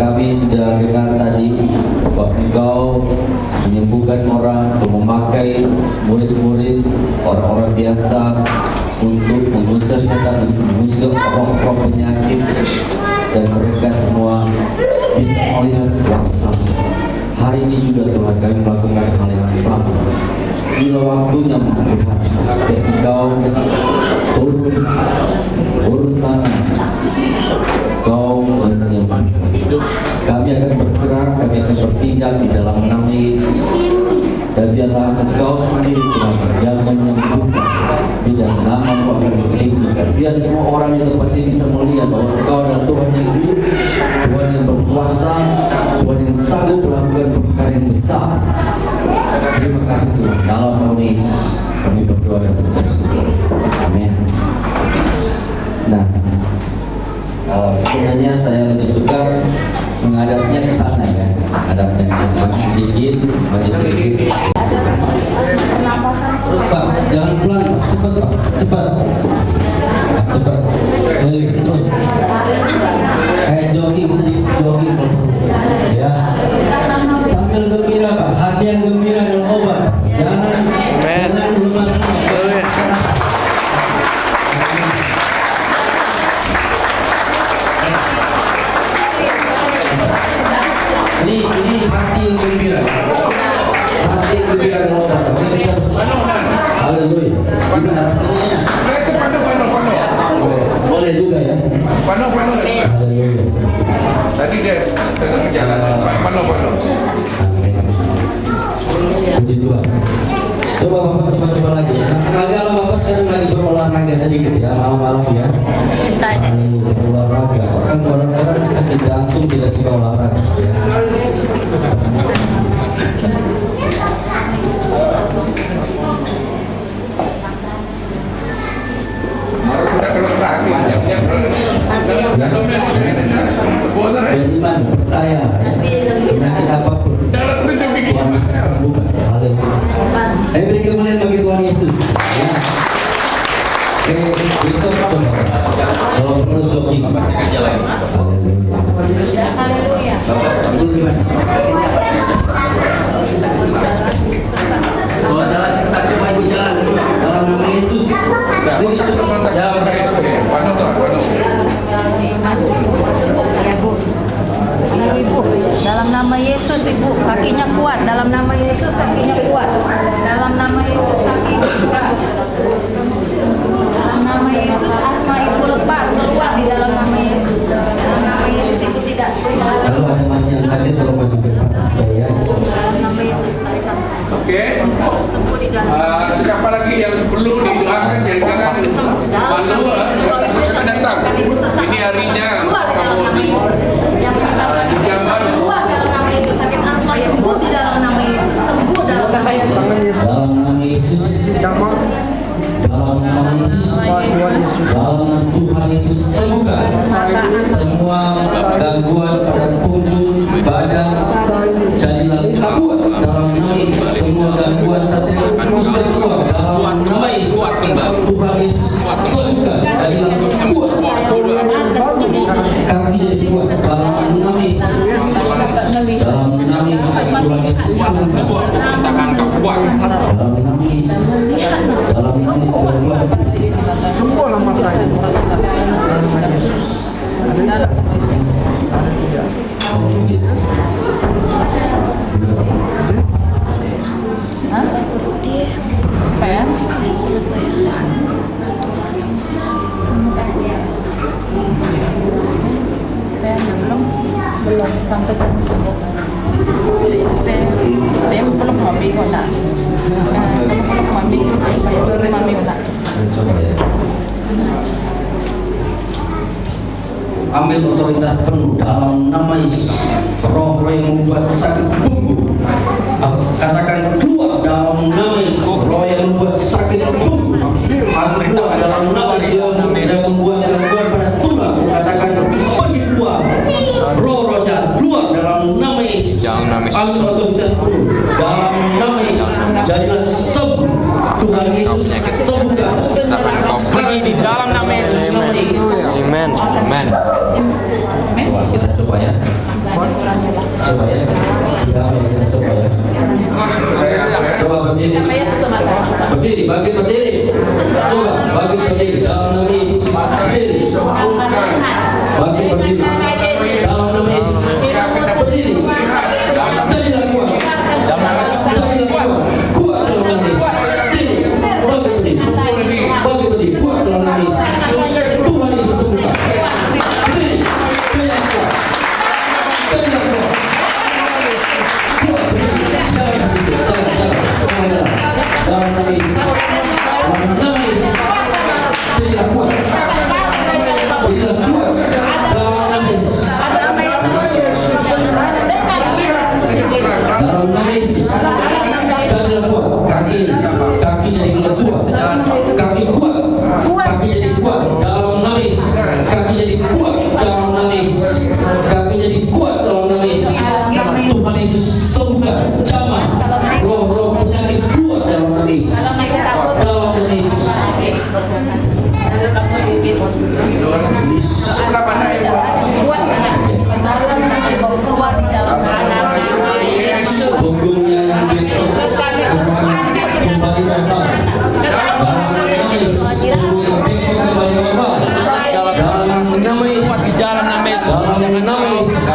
kami sudah dengar tadi bahwa Engkau menyembuhkan orang, memakai murid-murid orang-orang biasa untuk mengusir setan, mengusir roh-roh penyakit, dan mereka semua bisa melihat kuasa. Hari ini juga Tuhan kami melakukan hal yang sama. Bila waktunya Tuhan, Engkau turun tangan, Engkau menyembuhkan. Kami akan bergerak, kami akan bertindak di dalam nama Yesus. Dan biarlah Engkau sendiri Tuhan yang menyembuhkan di dalam nama Engkau akan ditinggikan. Biar semua orang yang tempat ini bisa melihat bahwa Engkau adalah Tuhan yang hidup, Tuhan yang berkuasa, Tuhan yang sanggup melakukan perkara yang besar. Terima kasih Tuhan, dalam nama Yesus kami berdoa dan mengucap syukur. Amin. Nah, sebenarnya saya lebih suka menghadapnya ke sana ya, hadapnya ke sana sedikit, maju sedikit. Terus Pak, jangan pelan Pak, cepat Pak, cepat. Terus. Kayak jogging sedikit, jogging ya. Sambil gembira Pak, hati yang gembira adalah obat. Jangan lemas. Ini hati yang gembira. Hati yang gembira adalah obat. Haleluya. Gimana rasanya? Boleh juga ya. Pano. Haleluya. Tadi dia sedang perjalanan. Pano. Puji Tuhan. Coba Bapak coba lagi ya. Agaklah Bapak sekarang lagi berolahraga sedikit ya, malam-malam ya. Berolahraga. Orang sakit jantung tidak suka olahraga ya. Beriman, percaya ya. Penyakit apapun Tuhan bisa sembuhkan. Haleluya. Saya beri kemuliaan bagi Tuhan Yesus ya. Oke, besok kalau perlu jogging cek aja lah. Haleluya. Bapak gimana? Kalau jalan sakit maju jalan dalam nama Yesus. Jawab saya Pano. Ibu, dalam nama Yesus Ibu, kakinya kuat. Dalam nama Yesus kakinya kuat. Dalam nama Yesus kakinya kuat. Dalam nama Yesus asma Ibu lepas keluar di dalam nama Yesus. Dalam nama Yesus Ibu tidak. Kalau ada masih yang sakit tolong bagi ya. Dalam nama Yesus tarik. Oke. Sembuh di dalam. Siapa lagi yang perlu didoakan? Jangan malu. Kita datang. Ini harinya kamu di gambar. Keluar dalam nama Yesus sakit asma Ibu di dalam nama Yesus. Sembuh dalam nama Yesus. Dalam nama Yesus. Dalam nama Yesus. Dalam nama Tuhan Yesus sembuhkan semua gangguan pada punggung, badan, jadilah kuat dalam nama Yesus. Semua gangguan satria bisa keluar dalam nama Yesus. Tuhan Yesus sembuhkan jadilah kuat. Kaki jadi kuat dalam nama Yesus. Dalam nama Yesus Tuhan Yesus sembuhkan. Dalam nama Yesus. Dalam nama Yesus. Semua lama tadi. Supaya belum sampai ke sembuh. Belum mami kok nak. Belum mami, belum mami kok nak. Coba ya. Ambil otoritas penuh dalam nama Yesus. Roh yang membuat sakit punggung, katakan keluar dalam nama Yesus. Roh yang membuat sakit punggung, keluar dalam nama Yesus. Yang membuat gangguan pada tulang, katakan pergi keluar. Roh jahat keluar dalam nama Yesus. Ambil otoritas penuh dalam nama Yesus. Jadilah sembuh. Tuhan Yesus sembuhkan. Pergi di dalam nama Yesus. Amin. Amin. Kita coba ya. berdiri. Berdiri, bagi berdiri. Coba, bagi berdiri. Dalam nama Yesus, berdiri. Bagi berdiri. Dalam nama Yesus, berdiri. Jadilah kuat. Jadilah kuat. Kuat dalam nama Yesus. Berdiri. Bagi berdiri. Bagi berdiri. Kuat dalam nama Yesus. Tuhan Yesus sembuhkan. Berdiri. Jadilah kuat. Jadilah kuat. Kaki kuat, kaki jadi kuat dalam nama Yesus. Kaki jadi kuat dalam nama Yesus. Kaki jadi kuat dalam nama Yesus. Tuhan Yesus sembuhkan jamah roh-roh penyakit kuat dalam nama Yesus. Dalam nama Yesus. Keluar di dalam Punggungnya yang kembali normal. Kuat di dalam nama Yesus.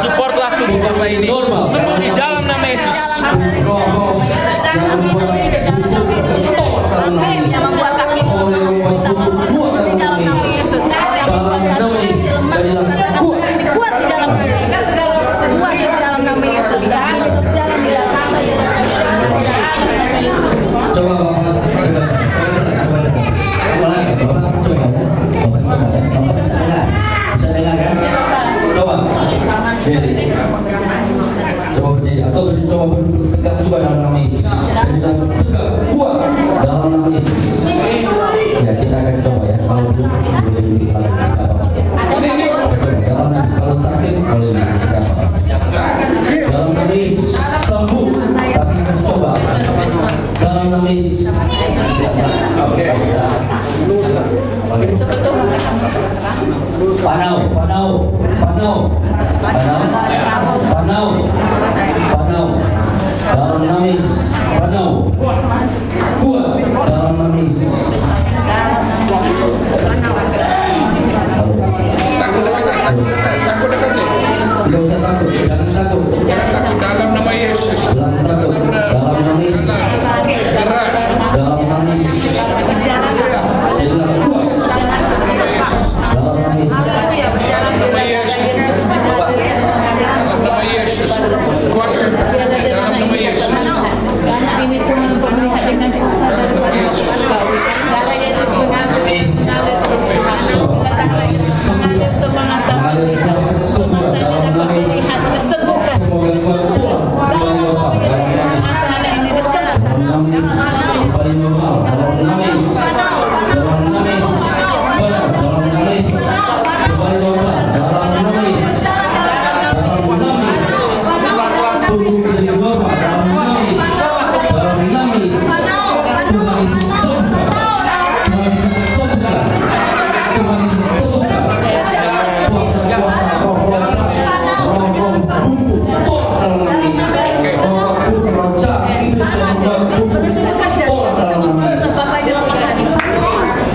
Supportlah tubuh Bapak ini. Semua di dalam nama Yesus. yang membuat kaki di dalam nama Yesus. Kuat di dalam nama Yesus. Kuat di dalam nama Yesus. Jalan di dalam nama Yesus. Coba Bapak bisa dengar kan? Coba berdiri. Coba berdiri atau coba tegak juga dalam nama Yesus. Tegak kuat dalam nama Yesus. Ya kita akan coba ya. Kalau belum kalau sakit boleh dalam nama Yesus sembuh. Tapi coba dalam nama Yesus. Oke. Panau. Dalam nama Yesus, panau. Kuat dalam nama Yesus. Takut dekat ni. Tidak usah takut, jangan takut. Jangan takut dalam nama Yesus. Jangan takut dalam nama Yesus. Gerak. Dalam nama Yesus. Jadilah kuat Nama Yesus. dalam nama Yesus. Nama Yesus. Dalam nama Yesus. Kuatkan dalam nama Yesus. Karena ini Tuhan melihat dengan kuasa dan segala Yesus mengatur mengalir untuk mengatasi Mengalir kuasa semua dalam nama Yesus. disembuhkan Semoga Tuhan Tuhan Tuhan Bapak dalam nama Yesus. Dalam nama Yesus. Paling normal dalam nama Yesus. Dalam nama Yesus. Dalam nama Yesus. Paling normal dalam nama Yesus. Dalam nama Yesus. Tubuh menjadi normal dalam nama Yesus. Dalam nama Yesus. Tuhan Yesus sembuhkan. Tuhan Yesus sembuhkan. Tuhan Yesus sembuhkan. Kuasa-kuasa roh-roh bumbu tolak dalam nama Yesus. Roh jahat itu sudah membuat bumbu tolak dalam nama Yesus.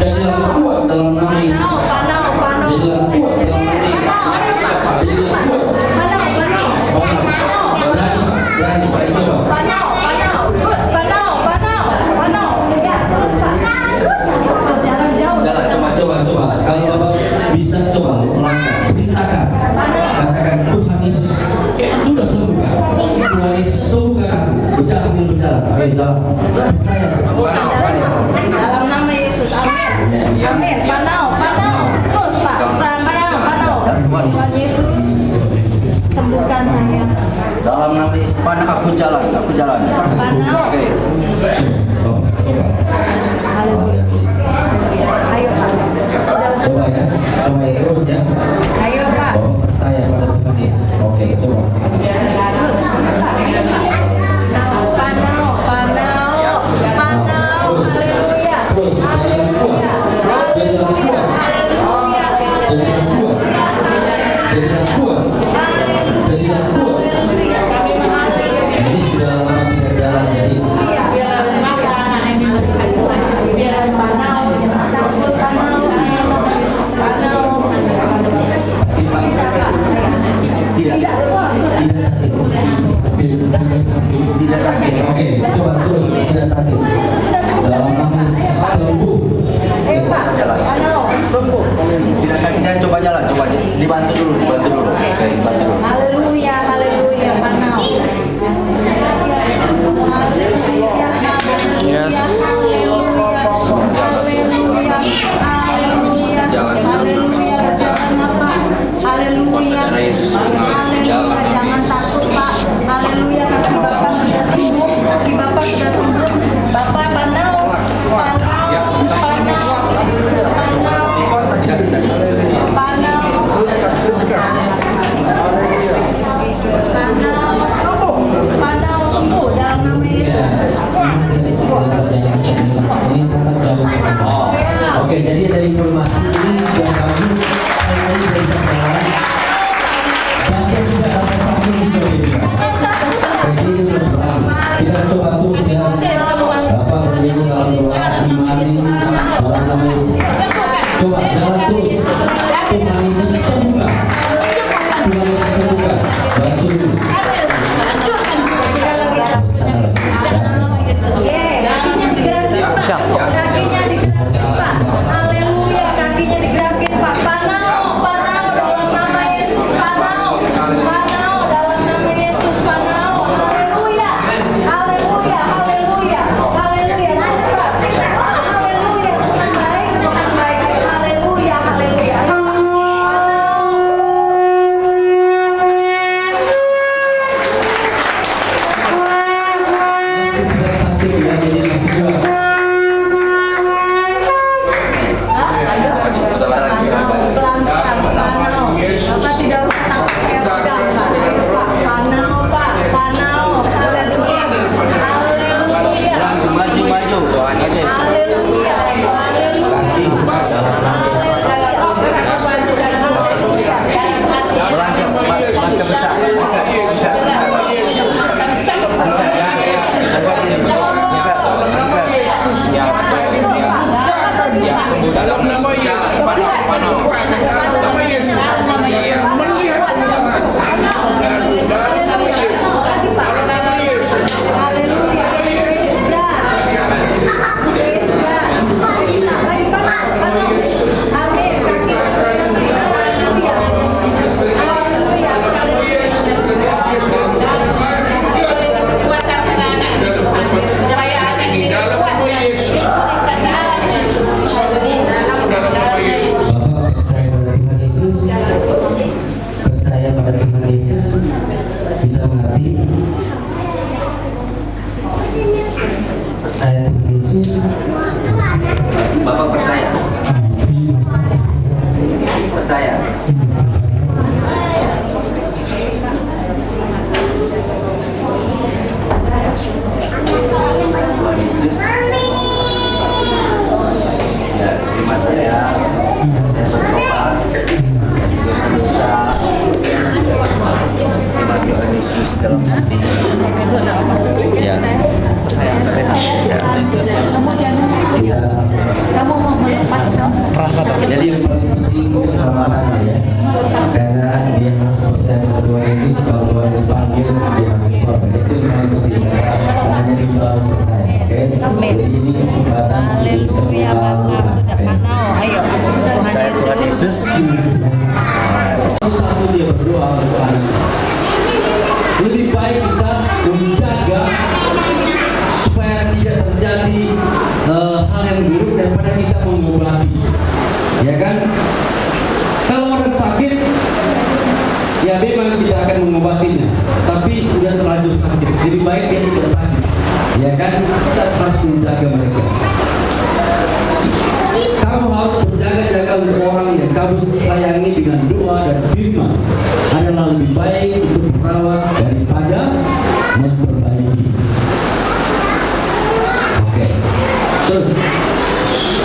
Jadilah kuat dalam nama Yesus. Jadilah kuat dalam nama Yesus. Jadilah kuat. Berani, baik coba. Jalan, coba. Kalau Bapak bisa coba melangkah, mintakan, katakan Tuhan Yesus sudah sembuhkan. Tuhan Yesus sembuhkan. Berjalan. Ayo jalan. Percaya. Dalam nama Yesus, amin. Amin. Panau. Terus Pak, panau. Tuhan Yesus, sembuhkan saya. Dalam nama Yesus, aku jalan. Panau. Oke. Haleluya. Ayo Pak. Coba ya, terus ya. Ayo Pak. Percaya pada Tuhan Yesus. Oke, coba. Panau. Haleluya. Terus, jadilah kuat. Haleluya. Jadilah kuat. Ini sudah lama tidak jalan jadi. Yesus. Haleluya, jangan takut Pak. Haleluya, kaki Bapak sudah sembuh. Kaki Bapak sudah sembuh. Bapak panau. Panau sembuh dalam nama Yesus. Ini sangat jauh. Oh, oke, jadi dari informasi ini yang bagus. Ini dari sekarang. Bahkan bisa dapat vaksin juga ini. Jadi ini berbahaya. Kita coba terus ya. Bapak berdiri dalam doa imani dalam nama Yesus. Coba jalan terus. Tuhan Yesus sembuhkan. Tuhan Yesus sembuhkan. Bantu dulu. Kakinya digerakin Pak. Haleluya, kakinya digerakin Pak. Panau dalam nama Yesus. Panau dalam nama Yesus. Panau. Haleluya, haleluya, haleluya, haleluya. Terus Pak. Haleluya, Tuhan baik, Tuhan baik. Haleluya, haleluya. Bapak tidak usah takut saya pegang Pak. Ayo Pak, panau Pak, panau. Haleluya, haleluya. Maju. Haleluya, Dalam nama Yesus, nama Yesus, melihat kebenaran. Dalam nama Yesus, dalam nama Yesus. haleluya. Amin. Percaya pada Tuhan Yesus, bisa mengerti. Percaya Tuhan Yesus. Bapak percaya. Percaya. Tuhan Yesus. Ya, terima saya bertobat dosa-dosa, terima Tuhan Yesus dalam hati. Ya, saya Kamu mau melepas dong? jadi yang paling penting keselamatannya ya, karena dia harus percaya pada Tuhan Yesus. Kalau Tuhan Yesus panggil, dia harus sorry. Itu yang paling penting. Hanya di dalam percaya. Oke, jadi ini kesempatan. Haleluya, Bapak sudah panau. Ayo, Percaya Tuhan Yesus. Satu dia berdoa Tuhan. Lebih baik kita menjaga supaya tidak terjadi hal yang buruk daripada kita mengobati, ya kan? Kalau orang sakit, ya memang tidak akan mengobatinya, tapi sudah terlanjur sakit. Lebih baik dia tidak sakit, ya kan? Kita harus menjaga mereka. Kamu harus berjaga-jaga untuk orang yang kamu sayangi dengan doa dan firman. Adalah lebih baik untuk merawat daripada memperbaiki. Oke. Terus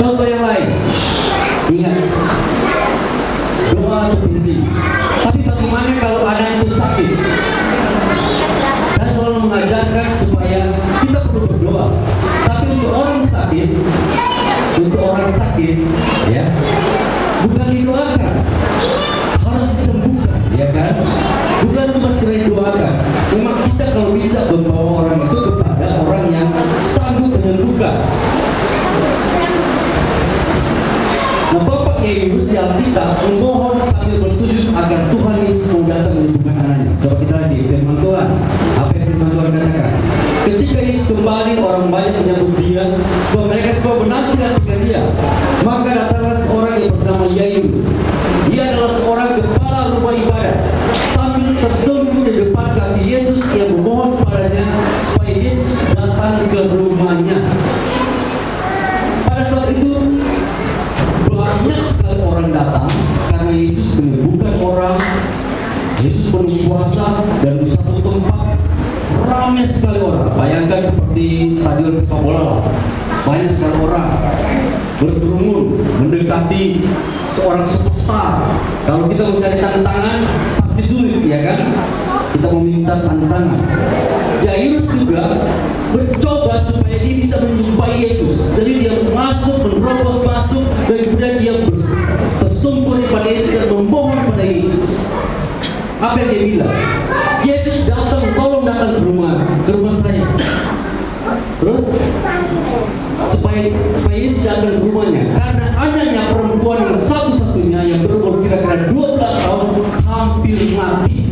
contoh yang lain. Ingat, doa itu penting. Tapi bagaimana kalau anak itu sakit? Saya selalu mengajarkan supaya kita perlu berdoa. Tapi untuk orang sakit, ya, bukan didoakan, harus disembuhkan, ya Yesus penuh kuasa dan di satu tempat ramai sekali orang. Bayangkan seperti stadion sepak bola, banyak sekali orang berkerumun mendekati seorang superstar. Kalau kita mencari tantangan pasti sulit, ya kan? Kita meminta tantangan. Jairus juga mencoba supaya dia bisa menjumpai Yesus. Jadi dia menerobos masuk, dan kemudian dia tersungkur pada Yesus dan memohon pada Yesus. Apa yang dia bilang? Yesus datang, tolong datang ke rumah saya. Terus supaya Yesus datang ke rumahnya, karena adanya perempuan yang satu-satunya yang berumur kira-kira 12 tahun hampir mati.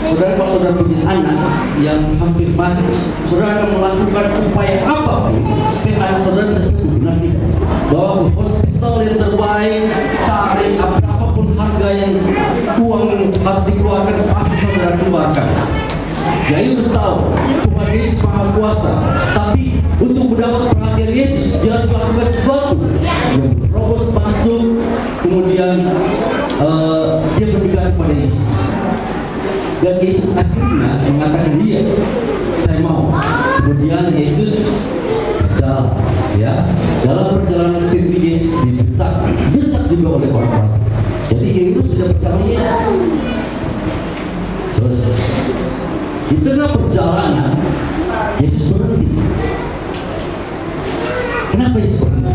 Saudara, kalau saudara punya anak yang hampir mati, saudara akan melakukan upaya apa supaya anak saudara bisa sembuh? Benar tidak? Bawa ke hospital yang terbaik, cari apapun harga yang uang yang harus dikeluarkan, pasti saudara keluarkan. Jairus tahu Tuhan Yesus Maha Kuasa, tapi untuk mendapat perhatian Yesus dia harus melakukan sesuatu. Robos masuk, kemudian dia berbicara kepada Yesus. Dan Yesus akhirnya mengatakan dia, saya mau. Kemudian Yesus berjalan, ya. Dalam perjalanan sendiri Yesus didesak juga oleh orang-orang. Jadi Yesus sudah bersama Yesus. Terus di tengah perjalanan Yesus berhenti. Kenapa Yesus berhenti?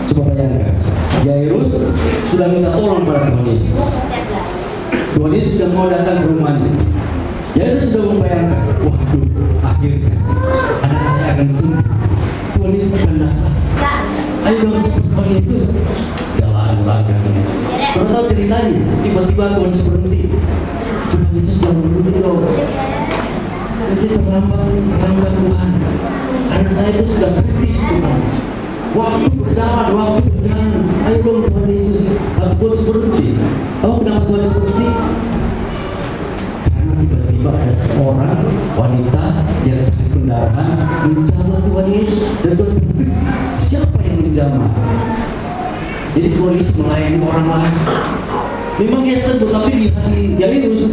Coba bayangkan, Jairus sudah minta tolong pada Tuhan Yesus. Tuhan Yesus sudah mau datang ke rumahnya. Jairus sudah membayangkan, waduh, akhirnya anak saya akan sembuh. Tuhan Yesus akan datang. Ayo dong cepat Tuhan Yesus. Jalan-jalan. Kalau tahu ceritanya, tiba-tiba Tuhan Yesus berhenti. Tuhan Yesus jangan berhenti dong. Nanti terlambat Tuhan. Anak saya itu sudah kritis Tuhan. Waktu berjalan. Ayo dong Tuhan Yesus. Tapi Tuhan Yesus berhenti. Tahu kenapa Tuhan Yesus berhenti? Karena tiba-tiba ada seorang wanita yang sakit pendarahan menjamah Tuhan Yesus. Dan Tuhan berpikir, siapa yang menjamah? Jadi Tuhan Yesus melayani orang lain. Memang dia sembuh, tapi di hati Jairus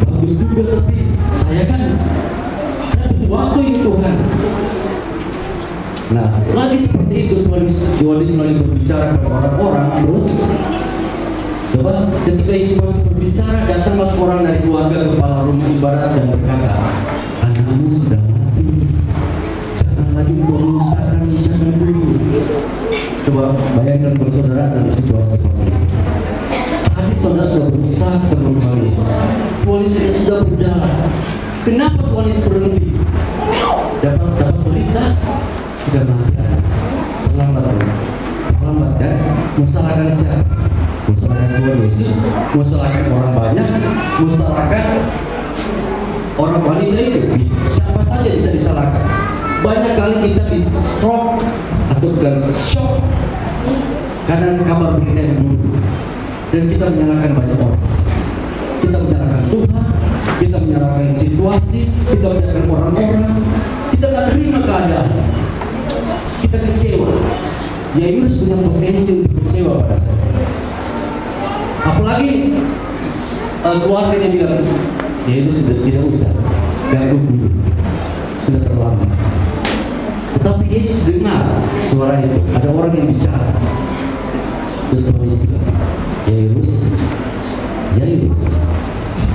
bagus juga, tapi saya butuh waktu ya Tuhan. Nah, lagi seperti itu Tuhan Yesus lagi berbicara kepada orang-orang. Terus coba ketika Yesus masih berbicara, datang masuk orang dari keluarga kepala rumah ibadat dan berkata, anakmu sudah mati, jangan lagi menyusahkan dulu. Coba bayangkan bersaudara dalam situasi seperti ini. Tadi saudara sudah berusaha ketemu Tuhan Yesus. Tuhan Yesus sudah berjalan. Kenapa Tuhan Yesus berhenti? Dapat berita sudah mati. Terlambat kan? Musalahkan siapa? Musalahkan Tuhan Yesus, musalahkan orang banyak, musalahkan orang wanita itu. Siapa saja bisa disalahkan. Banyak kali kita di stroke atau shock karena kabar berita yang buruk, dan kita menyalahkan banyak orang. Kita menyalahkan Tuhan, kita menyalahkan situasi, kita menyalahkan orang-orang. Kita tak terima keadaan, kita kecewa. Jairus punya potensi untuk kecewa pada saya. Apalagi keluarganya bilang, Jairus sudah tidak usah ganggu dulu, sudah terlambat. Tetapi Yesus dengar suara itu, ada orang yang bicara. Terus Tuhan Yesus bilang, Jairus,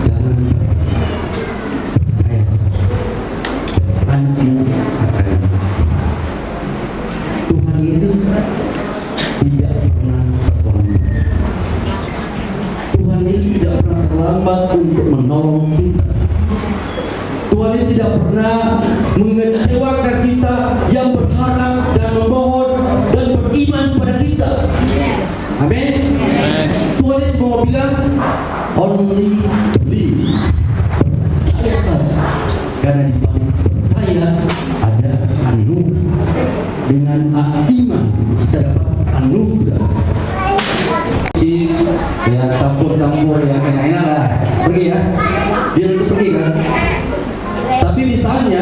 jangan percaya, anakmu akan sembuh. Tuhan Yesus tidak pernah terlambat. Tuhan Yesus tidak pernah terlambat untuk menolong kita. Tuhan Yesus tidak pernah mengecewakan kita yang berharap dan memohon dan beriman pada kita. Amin. Tuhan Yesus mau bilang, only believe. Percaya saja. Karena di balik percaya ada anugerah. Dengan iman kita dapat anugerah. Ya campur-campur ya enak-enak lah. Pergi ya. Dia itu pergi kan. Tapi misalnya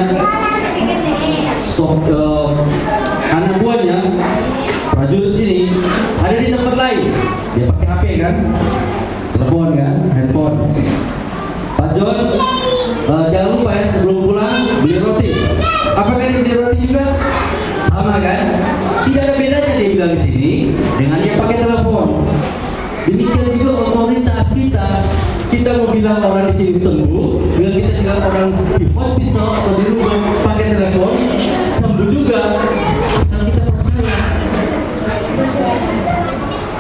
anak buahnya prajurit ini ada di tempat lain, dia pakai HP kan, telepon kan, handphone. Pak John, jangan lupa ya sebelum pulang beli roti. Apakah ini beli roti juga? Sama kan? Tidak ada bedanya dia bilang di sini dengan yang pakai telepon. Demikian juga otoritas kita. Kita mau bilang orang di sini sembuh, bila kita bilang orang di hospital atau di rumah pakai telepon sembuh juga, asal kita percaya.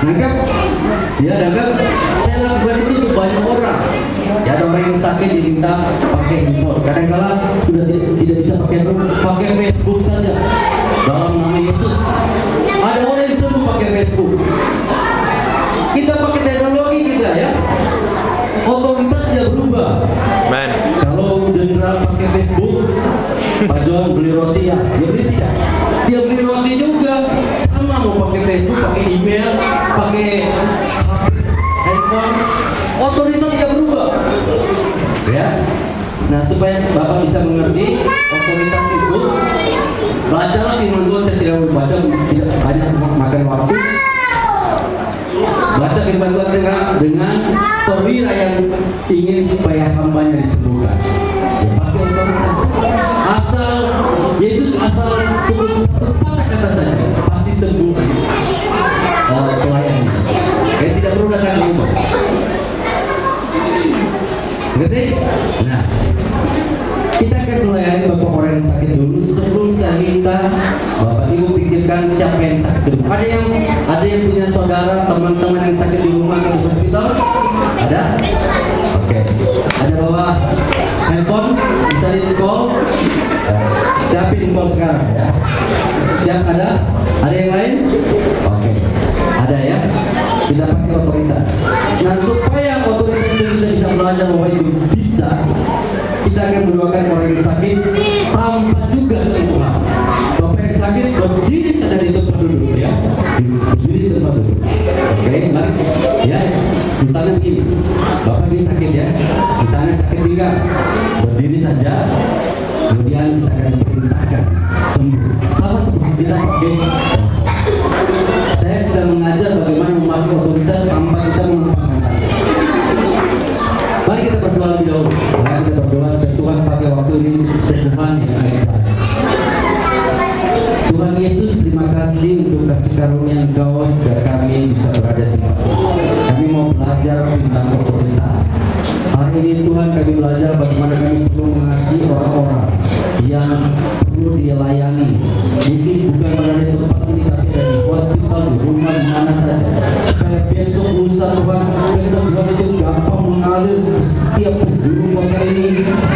Nangkap? Ya, nangkap? Saya lakukan itu untuk banyak orang. Ya, ada orang yang sakit diminta pakai handphone. Kadang-kadang sudah tidak bisa pakai handphone, pakai Facebook saja. Dalam nama Yesus. Ada orang yang sembuh pakai Facebook. Kita pakai teknologi kita ya. Otoritas tidak berubah. Man. Kalau jenderal pakai Facebook, Pak John beli roti ya, dia beli tidak? Dia beli roti juga. Sama mau pakai Facebook, pakai email, pakai handphone, otoritas tidak berubah. Ya. Nah, supaya Bapak bisa mengerti otoritas itu, bacalah firman Tuhan. Saya tidak membaca, tidak banyak makan waktu. Baca firman Tuhan dengan perwira yang ingin supaya hambanya disembuhkan. Ya, pakai otoritas. Asal Yesus sebelum satu patah kata saja pasti sembuh pelayannya. Kayak tidak perlu datang ke rumah. Ngerti? Nah, kita akan melayani Bapak orang yang sakit dulu. Sebelum saya minta Bapak Ibu pikirkan siapa yang sakit dulu. Ada yang punya saudara, teman-teman yang sakit di rumah atau di hospital? Ada? Oke. Ada bawa handphone, bisa di-call. Siapin call sekarang ya. Siap ada? Ada yang lain? Oke. Ada ya? Kita pakai otoritas. Nah, supaya otoritas itu kita bisa belajar bahwa itu bisa, kita akan mendoakan orang yang sakit tanpa juga sentuhan. Bapak yang sakit berdiri saja di tempat duduk ya. Berdiri di tempat duduk. Oke, mari. Ya, misalnya begini. Bapak ini sakit ya. Misalnya sakit pinggang. Berdiri saja. Kemudian kita akan perintahkan sembuh. Sama seperti kita pakai. Saya sedang mengajar bagaimana memakai otoritas tanpa kita menggunakan tangan. Mari kita berdoa lebih dahulu. Mari kita berdoa supaya Tuhan pakai waktu ini kesembuhan yang baik. Tuhan Yesus, terima kasih untuk kasih karunia Engkau sehingga kami bisa berada di tempat. Kami mau belajar tentang otoritas. Hari ini Tuhan kami belajar bagaimana kami perlu mengasihi orang-orang yang perlu dilayani. Mungkin bukan berada di tempat ini, tapi ada di hospital, di rumah, di mana saja. Supaya besok lusa Tuhan kesembuhan itu gampang mengalir ke setiap penjuru kota ini,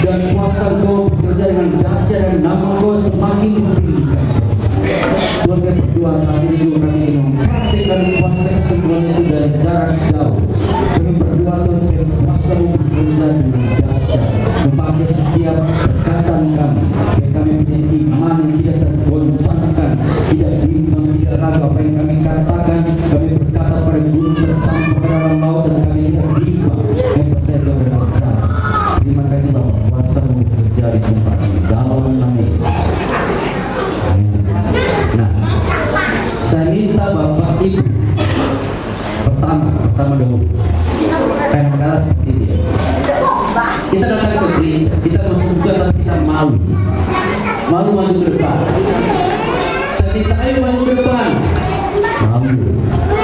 dan kuasa Engkau bekerja dengan dahsyat dan nama Engkau semakin ditinggikan. Tuhan, kami berdoa saat ini juga kami ingin mempraktikkan kuasa kesembuhan itu dari jarak jauh. Kami berdoa Tuhan supaya kuasa bekerja dengan dahsyat, memakai setiap perkataan kami, supaya kami punya iman yang tidak tergoncangkan, tidak bimbang, tidak ragu apa yang kami katakan. Kami berkata pada gunung tertampar ke dalam laut dan kami tidak bimbang. Kami percaya Tuhan dan percaya. Terima kasih Bapak, kuasa bekerja di tempat ini dalam nama Yesus. Nah, saya minta Bapak Ibu pertama dulu kadang-kadang seperti ini. Kita datang ke gereja, kita masuk juga tapi kita malu maju ke depan. Saya minta ayo maju ke depan, malu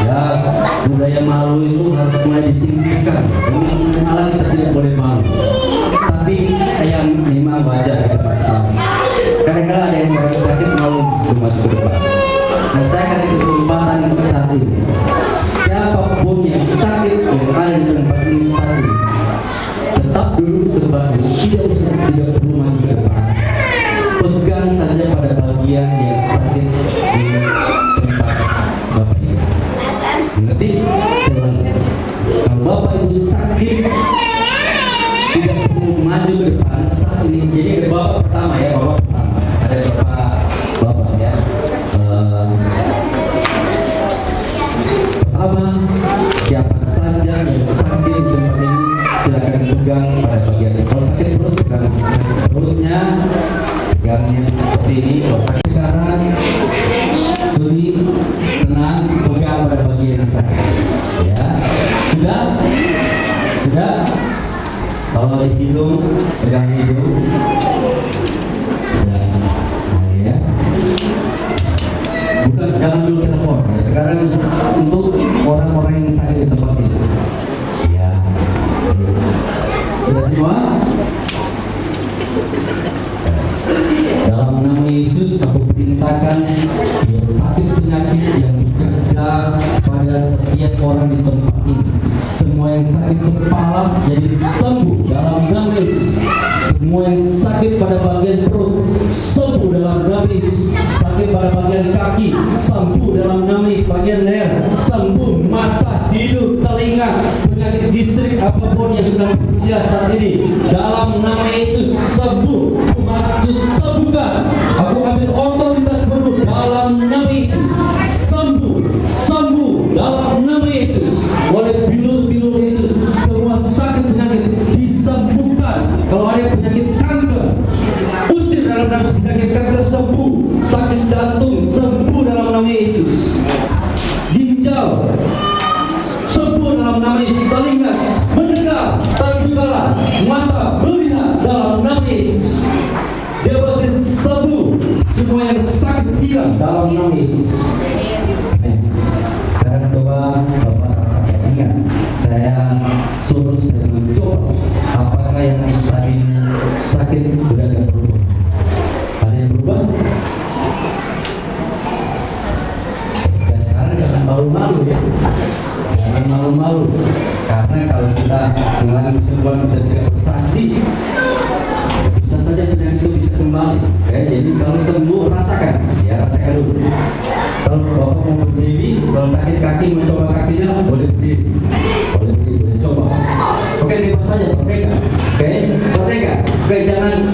ya. Budaya malu itu harus mulai disingkirkan. Demi Allah kita tidak boleh malu, tapi yang memang wajar kita malu. Kadang-kadang ada yang orang sakit malu maju ke depan. Nah, saya kasih kesempatan untuk saat ini. Siapapun yang sakit yang ada di tempat ini saat ini, tetap dulu di tempat ini. Tidak perlu maju ke depan. Pegang saja pada bagian yang sakit di tempat Bapak ini. Mengerti? Kalau Bapak Ibu sakit, tidak perlu maju ke depan saat ini. Jadi ada Bapak pertama ya, Bapak pertama. Ada Bapak ya. Pertama, siapa saja yang sakit di tempat ini silakan pegang pada bagian ini. Kalau sakit perut, pegang perutnya, pegangnya seperti ini. Kalau sakit sekarang, suri, tenang, pegang pada bagian yang sakit. Ya, sudah. Kalau di hidung, pegang hidung. Ya. Bukan, jangan dulu telepon. Sekarang untuk orang-orang yang sakit di tempat ini. Ya. Sudah semua? Dalam nama Yesus aku perintahkan ya, sakit penyakit yang bekerja pada setiap orang di tempat ini. Semua yang sakit kepala jadi sembuh dalam nama Yesus. Semua yang sakit pada bagian perut sembuh dalam nama Yesus. Sakit pada bagian kaki sembuh dalam nama Yesus. Bagian leher sembuh, mata, hidung, telinga, penyakit distrik apapun yang sedang bekerja saat ini dalam nama Yesus sembuh. Yesus sembuhkan. Aku ambil otoritas penuh dalam nama Yesus. Sembuh, sembuh dalam nama Yesus. Oleh bilur-bilur Yesus, semua sakit penyakit disembuhkan. Kalau ada penyakit kanker, usir dalam nama penyakit kanker sembuh. Sakit jantung sembuh dalam nama Yesus. Ginjal sembuh dalam nama Yesus. Telinga mendengar, terbukalah. Mata melihat dalam nama Yesus. Dia berarti sembuh. Semua yang sakit hilang dalam nama Yesus. Sekarang coba Bapak rasakan. Ingat, saya suruh saya mencoba apakah yang tadinya sakit sudah ada berubah. Ada yang berubah? Dan sekarang jangan malu-malu ya. Jangan malu-malu. Karena kalau kita mengalami sembuhan kita tidak bersaksi, bisa saja penyakit itu bisa kembali. Ya, jadi kalau sembuh rasakan, ya rasakan dulu. Kalau Bapak mau berdiri, kalau sakit kaki mencoba kakinya boleh berdiri, boleh coba. Oke, bebas saja merdeka. Oke, merdeka. Oke, jangan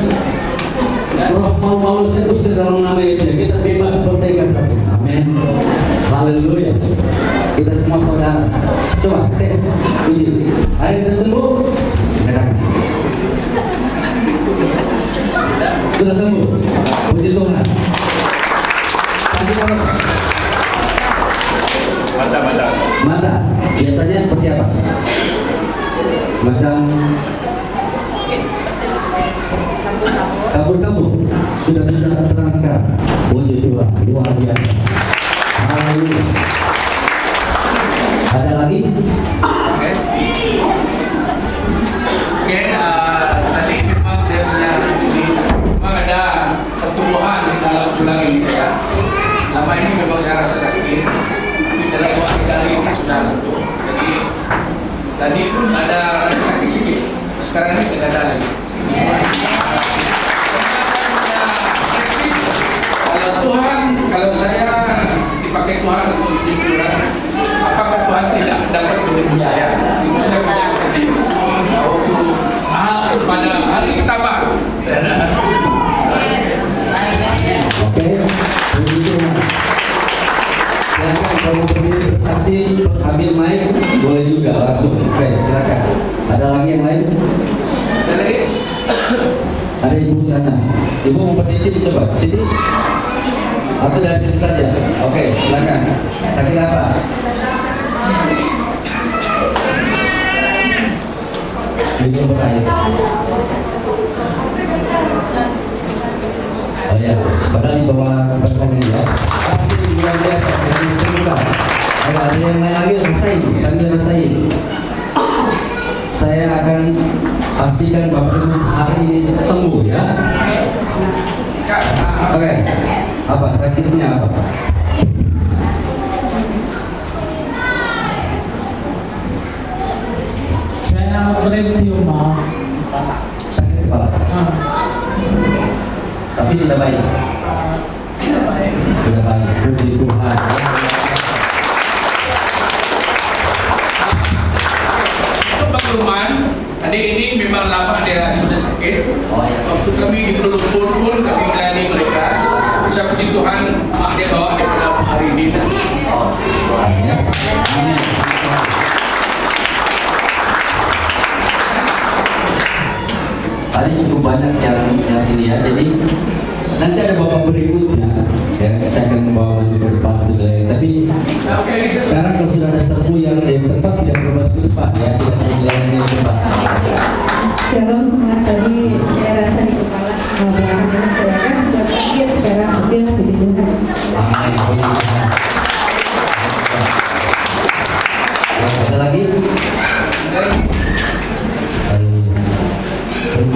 roh mau saya usir dalam nama Yesus. Kita bebas merdeka saja. Amin. Haleluya. Kita semua saudara. Coba tes, uji. Ada yang sembuh? Silakan. Sudah sembuh. Puji Tuhan. Kaki kamu. Mata. Biasanya seperti apa? Macam kabur-kabur. Sudah bisa terang sekarang. Puji Tuhan. Luar biasa. Haleluya. Ada lagi? Oke, tadi memang saya punya ini, memang ada pertumbuhan di dalam tulang ini saya. Lama ini memang saya rasa sakit, tapi dalam 2 hari ini sudah sembuh. Jadi tadi pun ada rasa sakit sedikit, sekarang ini tidak ada lagi. Kalau Tuhan, kalau saya dipakai Tuhan untuk hiburan, apakah Tuhan tidak dapat menjemput saya? Itu saya punya kecil. Pada hari pertama. Oke, begitu. Silakan kalau berdiri bersaksi ambil mic boleh juga langsung. Oke, silakan. Ada lagi yang lain? Ada lagi? Ada ibu sana. Ibu mau berdiri sini coba sini. Atau dari sini saja. Oke, silakan. Sakit apa? Ibu bertanya. Oh ya, padahal di bawah persen ini ya. Tapi luar biasa, ini semua. Ada yang lain lagi rasain, sambil rasain. Saya akan pastikan Bapak Ibu hari ini sembuh ya. Oke, apa sakitnya apa? Saya berhenti mau. Sakit kepala. Tapi sudah baik. Sudah baik. Sudah baik. Puji Tuhan. Pengumuman, adik ini memang lama dia sudah sakit. Oh ya. Waktu kami di Kuala Lumpur pun kami melayani mereka. Bisa puji Tuhan, mak dia bawa daripada hari ini. Oh, Tuhan ya. Amin. Tadi cukup banyak yang ini ya, jadi nanti ada bapak berikutnya ya, saya akan membawa maju ke depan juga ya. Tapi sekarang kalau sudah ada serbu yang tempat tidak berubah ke depan ya, tidak melayani ke depan. Shalom semua. Tadi saya rasa di kepala belakangan saya kan sudah sakit, sekarang ambil puji Tuhan. Ada lagi?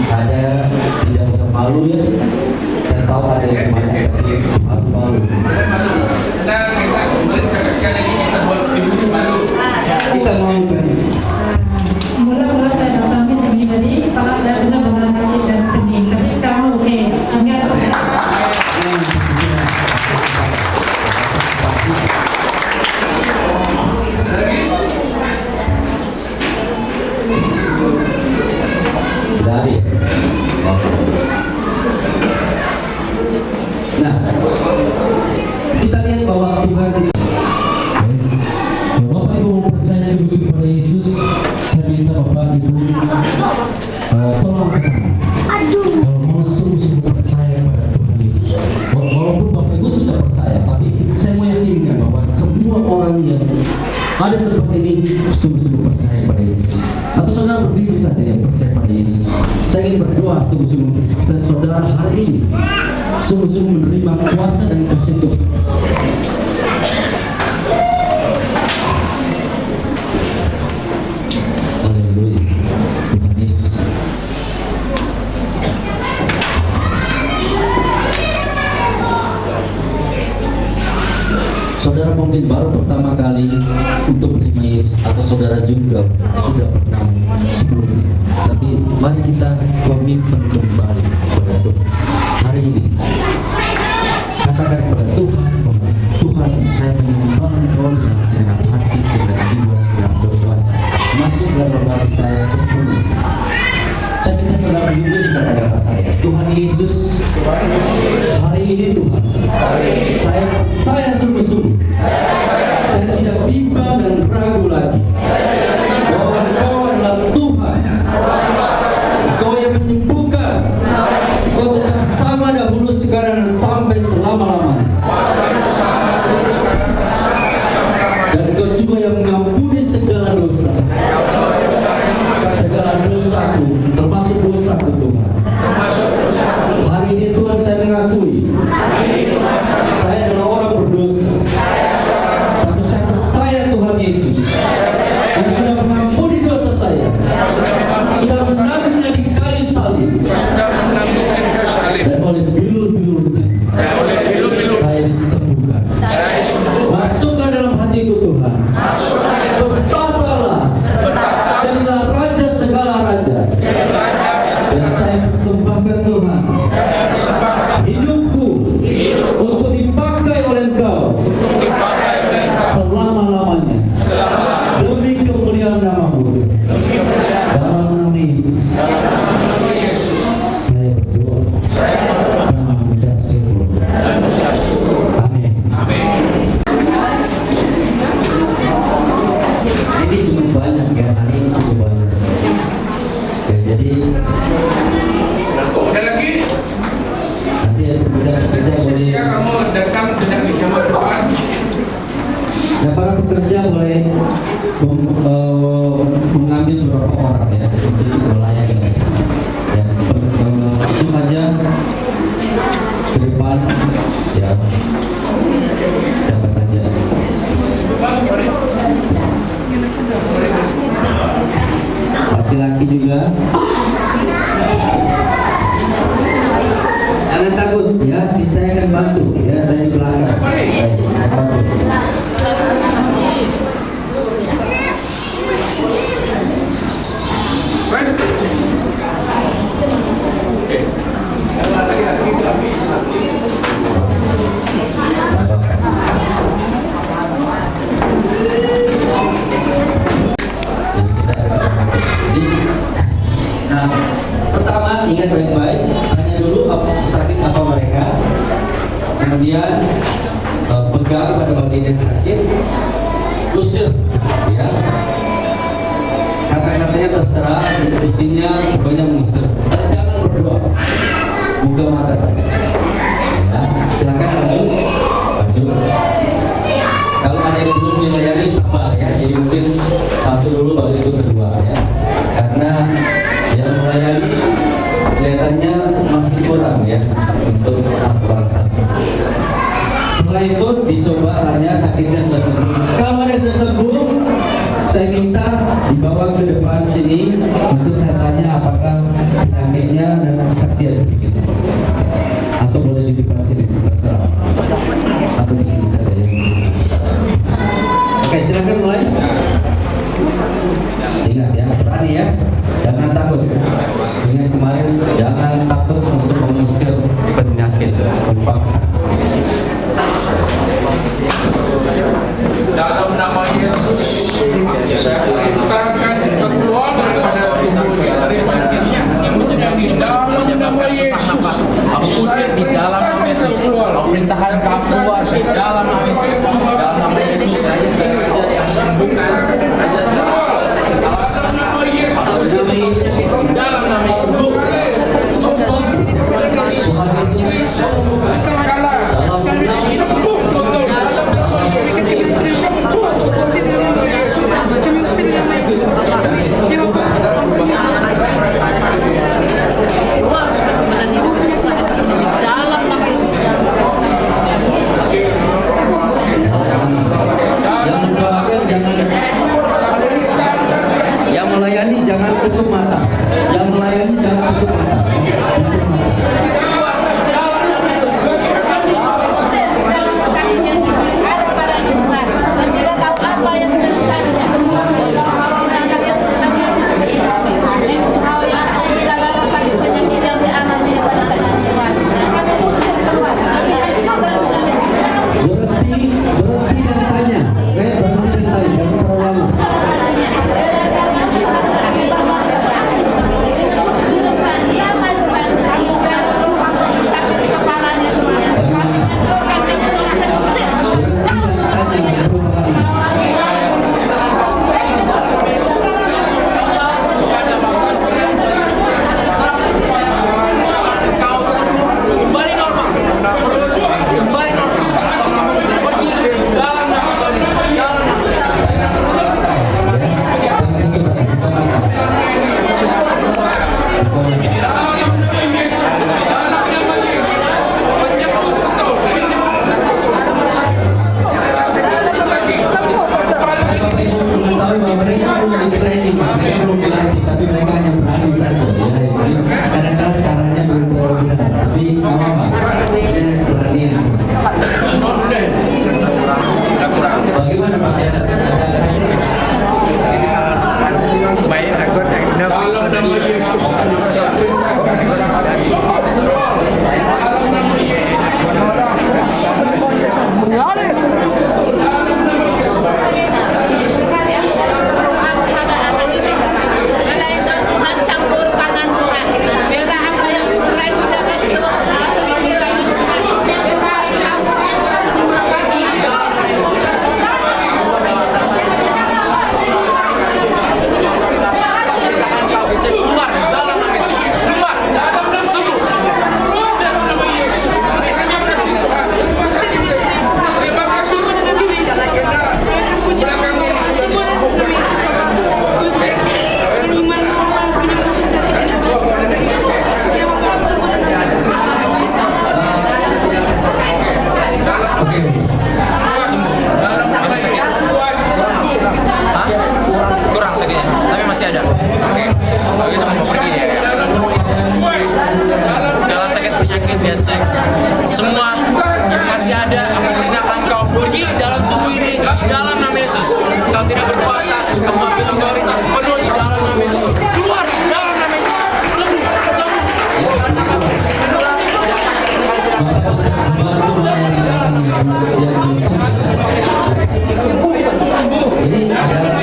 Ada tidak usah malu ya. Saya tahu ada yang malu. Dan kita beri kesaksian lagi, kita buat dipuji malu. Kita mau kan? Mula-mula saya datang ke sini tadi, kepala saya benar-benar sakit dan pening. Tapi sekarang oke. Ingat. Sudah habis. Nah, kita lihat bahwa Tuhan Bapak Ibu percaya sungguh kepada Yesus. Saya minta Bapak Ibu tolong kalau mau sungguh-sungguh percaya pada Tuhan Yesus. Walaupun Bapak Ibu sudah percaya, tapi saya mau yakinkan bahwa semua orang yang ada di tempat ini sungguh-sungguh percaya pada Yesus. Atau saudara berdiri saja yang percaya pada Yesus. Saya ingin berdoa sungguh-sungguh dan saudara hari ini sungguh-sungguh menerima kuasa dan kasih Tuhan. Haleluya, Tuhan Yesus. Saudara mungkin baru pertama kali untuk menerima Yesus, atau saudara juga sudah pernah sebelumnya. Tapi mari kita komitmen kembali kepada Tuhan. Hari ini katakan kepada Tuhan, Tuhan saya menyembah Engkau dengan segenap hati, segenap jiwa, segenap kekuatan. Masuk dalam hati saya sepenuhnya. Saya minta saudara begitu di kata-kata saya. Tuhan Yesus, hari ini Tuhan, saya sungguh-sungguh, saya tidak bimbang dan ragu lagi bahwa Engkau adalah Tuhan. Engkau yang menyembuhkan. Engkau tetap sama dahulu, sekarang, dan sampai selama-lamanya. Dan Engkau juga yang mengampuni segala dosa. Segala dosaku, termasuk dosaku Tuhan. Hari ini Tuhan saya mengakui saya adalah orang berdosa. Tapi saya percaya Tuhan Yesus yang sudah mengampuni dosa saya, sudah menanggung di kayu salib, dan oleh bilur-bilurnya saya disembuhkan. Masuklah dalam hatiku Tuhan. Bertatalah, jadilah raja segala raja. Dan saya persembahkan Tuhan hidupku untuk dipakai oleh Engkau selama-lamanya demi kemuliaan nama-Mu. Dalam nama Yesus saya berdoa dan mengucap syukur. Amin. Ini cukup banyak ya, hari ini cukup banyak ya, jadi Ada lagi? nanti pekerja Sesi boleh, kamu datang ke jamaah Tuhan. ya para pekerja boleh mengambil beberapa orang ya untuk melayani mereka. Ya, itu saja ke depan ya, siapa saja. Laki-laki juga. Jangan takut ya, saya akan bantu ya, saya di belakang. Nah, pertama ingat baik-baik, tanya dulu sakit apa mereka, kemudian pegang pada bagian yang sakit, usir, ya. Kata-katanya terserah, intinya pokoknya mengusir. Jangan berdoa, buka mata saja. Ya, silakan lanjut. Kalau ada yang belum dilayani sabar ya, jadi mungkin satu dulu baru itu kedua ya, karena yang melayani ke depan sini, nanti saya tanya apakah penyakitnya dan kesaksian sedikit. Atau boleh di depan sini, terserah. Atau di sini saja. Oke, silakan mulai. Ingat ya, berani ya, jangan takut. Ingat kemarin, jangan takut untuk mengusir penyakit. Dalam nama Yesus, saya perintahkan untuk keluar daripada tubuh saya, daripada di dalam nama Yesus. Aku usir di dalam nama Yesus. Aku perintahkan kamu keluar di dalam nama Yesus. Dalam nama Yesus, raja segala raja yang sembuhkan, raja segala Dalam nama Yesus. dalam nama Yesus. Yang melayani jangan tutup mata. Yang melayani jangan tutup mata. Ada pada susah dan tidak tahu apa yang terjadi. Berhenti dan tanya. Berhenti dan tanya. Jangan terlalu lama. Bagaimana Pak Sehat? Dalam nama Yesus. Campur tangan Tuhan. Biarlah apa yang stres dapat Keluar dalam nama Yesus. Keluar. Sembuh. Dalam nama Yesus. Terima kasih Tuhan. Terima kasih Yesus. Terima kasih belakang ini sudah disembuhkan. Oke. Sembuh. Dalam nama Masih sakit? Yesus Tuhan sembuh. Hah? Kurang sakitnya, tapi masih ada. Oke. Kalau gitu mau pergi dia ya. Dalam nama Yesus Tuhan. Segala sakit penyakit gastrik, semua yang masih ada, aku perintahkan kau pergi dalam tubuh ini dalam nama Yesus. Kau tidak berkuasa, kamu ambil otoritas penuh di dalam nama Yesus. Keluar dalam nama Yesus. Ini adalah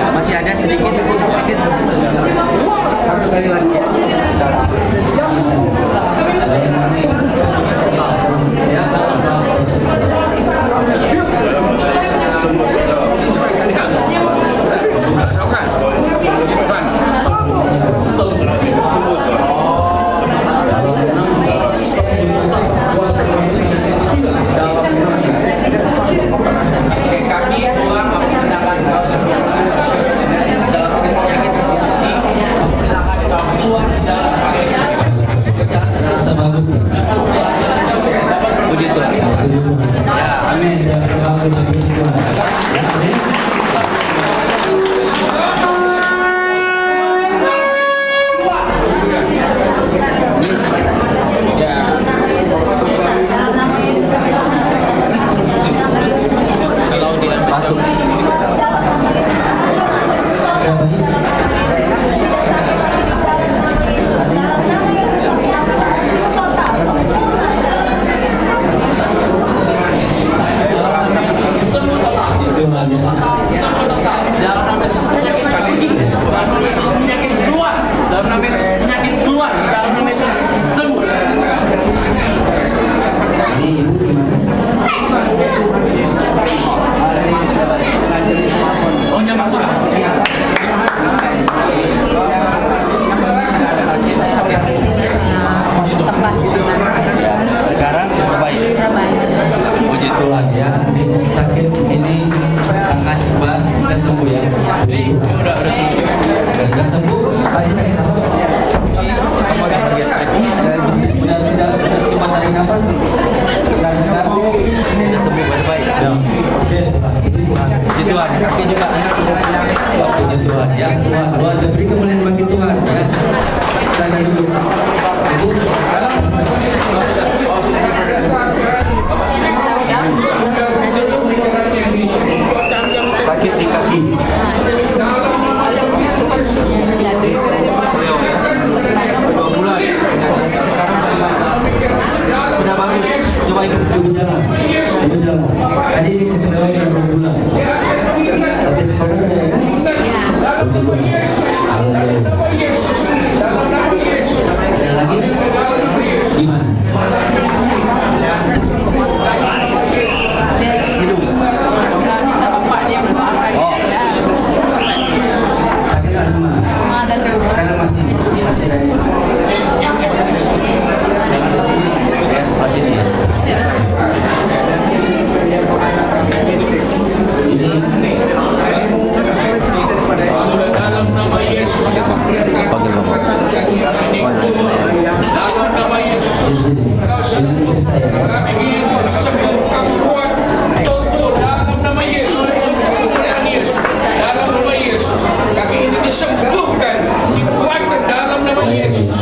Masih ada sedikit. silakan duduk. Sakit di kaki. Seleo ya. 2 bulan. Sekarang sudah bagus. Coba ibu jalan. Ibu jalan. Tadi ini seleo 2 bulan. Tapi sekarang udah ya kan? Ada lagi? Gimana? Hidung. Oh. Sakit asma. Sekarang masih ada. Jangan di sini. Ya, sebelah sini ya. Dalam nama Yesus. Panggil Bapak. Dalam nama Yesus. Dalam nama Yesus. Dalam nama Yesus. Kaki ini disembuhkan, dikuatkan dalam nama Yesus.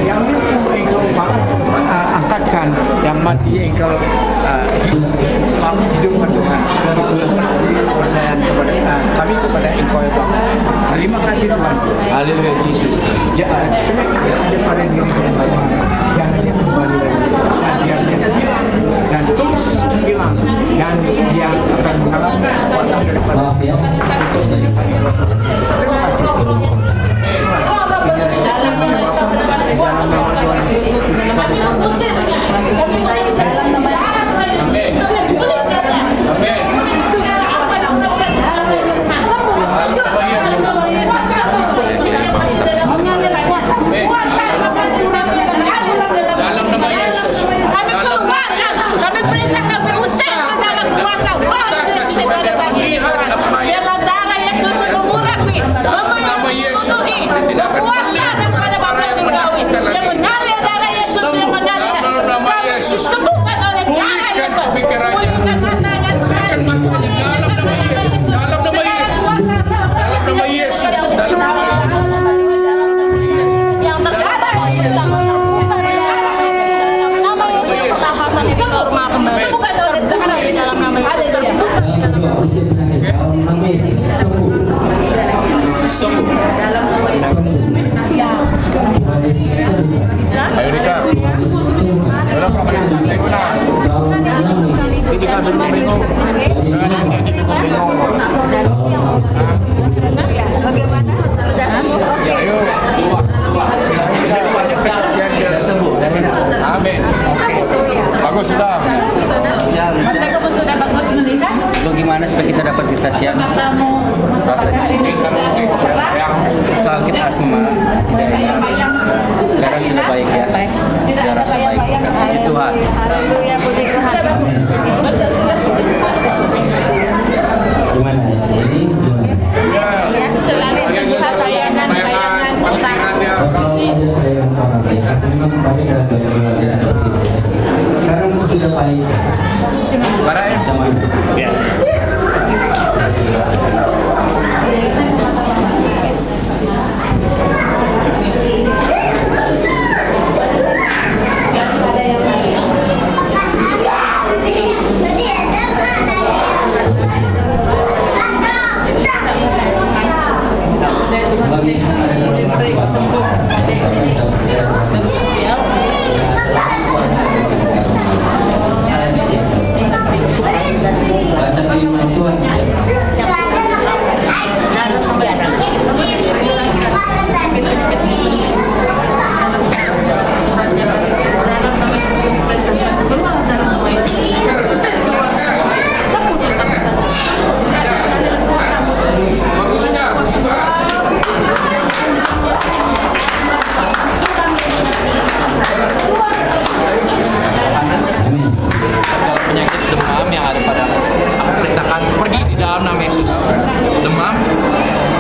Yang angkatkan, yang mati engkau selamat hidupkan Tuhan. Itulah kepercayaan kepada kami kepada engkau ya Bapa. Terima kasih Tuhan. Haleluya Yesus. Jangan pada diri jangan dia kembali lagi. Dia dan terus hilang dan dia akan mengalami kuasa daripada Maaf ya. Dalam nama Yesus. Kami keluarkan, kami perintahkan berusir segala kuasa roh dan segala sakit. Dalam darah Yesus mengurapi, memenuhi kuasa daripada Bapa Surgawi yang mengalir darah Yesus yang mengalir. Kami disembuhkan oleh darah Yesus. Pulihkan matanya Tuhan. Dalam nama Yesus. Dalam nama Yesus. Dalam nama Yesus. Dalam nama Yesus. Yang tersalah nama Yesus pernafasan itu normal kembali. Bukan terbuka di dalam nama Yesus. Terbuka di dalam nama Yesus. Dalam nama Yesus sembuh. Dalam nama Yesus. Ayo Rika. Bagaimana? Sudah sembuh? Ayo. Banyak kesaksian dia. Sembuh dari Amin. Bagus sudah. Kamu sudah bagus menikah? Bagaimana supaya kita dapat kesaksian? Kamu Rasanya sakit asma tidak enak. Sekarang sudah baik ya. Sudah rasa baik. Puji Tuhan. Haleluya, puji Tuhan. Gimana ini? Ya, selalu sehat bayangan. Sekarang sudah baik. Barang Sama. ya. Baca firman Tuhan Bagus sudah. Segala penyakit demam yang ada pada aku perintahkan pergi di dalam nama Yesus. Demam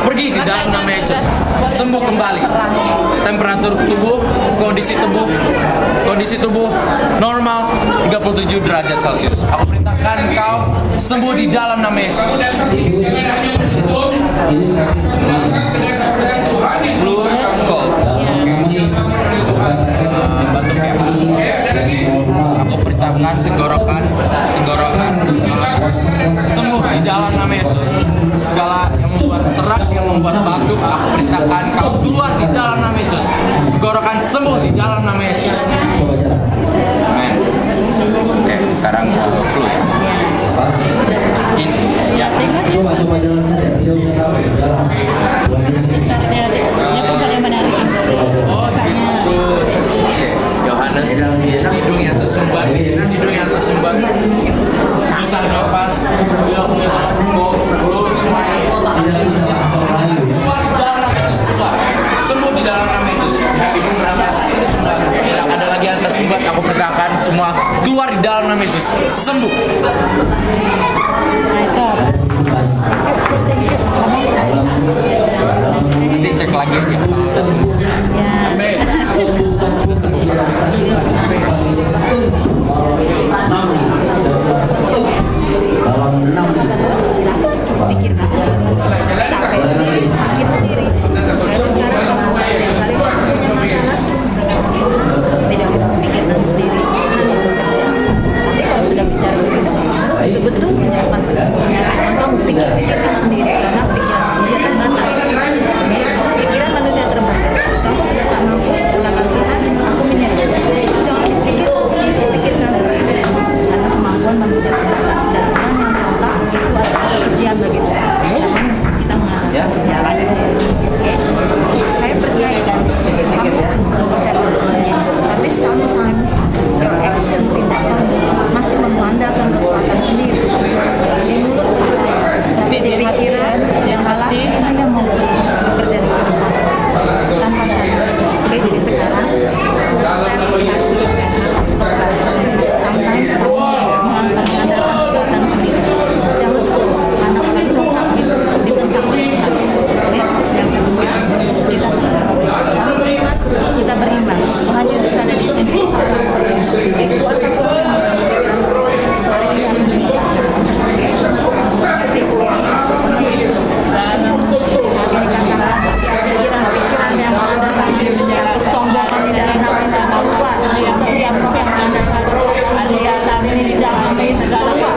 pergi di dalam nama Yesus. Sembuh kembali. Temperatur tubuh, kondisi tubuh normal 37 derajat Celcius. Aku perintahkan engkau sembuh di dalam nama Yesus. Ini hidup, aku perintahkan kau keluar di dalam nama Yesus. Engkau akan sembuh di dalam nama Yesus. Amin. Oke, sekarang flu ya. Ini ya. Coba jalan saja, tidak usah tahu jalan. Dia pun pada menarik. Oh gitu. Oke, Yohanes hidungnya tersumbat, susah nafas, pilek-pilek, flu semuanya. Dalam nama Yesus keluar, sembuh di dalam nama Yesus. Hidung bernafas itu semua tidak ada lagi yang tersumbat. Aku perintahkan semua keluar di dalam nama Yesus, sembuh. Nanti cek lagi aja kalau udah sembuh. Amin. Udah sembuh. Silakan pikirkan sendiri, capek sendiri, sakit sendiri. Berarti sekarang kamu kali punya masalah, tidak mau memikirkan sendiri, hanya bekerja. Tapi kalau sudah bicara begitu, harus betul-betul menyerahkan pada Tuhan. Jangan kamu pikirkan sendiri, karena pikiran manusia terbatas. Pikiran manusia terbatas. Kamu sudah tak mampu, katakan Tuhan, aku menyerah. Jangan dipikirkan sendiri, dipikirkan sendiri. Karena kemampuan manusia terbatas dan Tuhan yang terletak itu adalah kebencian bagi Tuhan. Kita mengalami jalan sendiri. Oke? Saya percaya kamu selalu percaya pada Tuhan Yesus, tapi sometimes action tindakan masih mengandalkan kekuatan sendiri. Di mulut percaya, tapi di pikiran yang hati saya mau bekerja di tempat tanpa sadar. Oke, jadi sekarang step harus juga sometimes kamu mengandalkan kekuatan sendiri. Jangan sampai anak-anak congkak gitu ditentang oleh Tuhan. Oke, yang kedua kita sama-sama beriman, kita beriman. Tuhan Yesus ada di sini. Kuasa pikiran yang mengandalkan manusia, kesombongan di dalam nama Yesus keluar. Setiap roh yang mengandalkan alias amin di dalam nama Yesus keluar.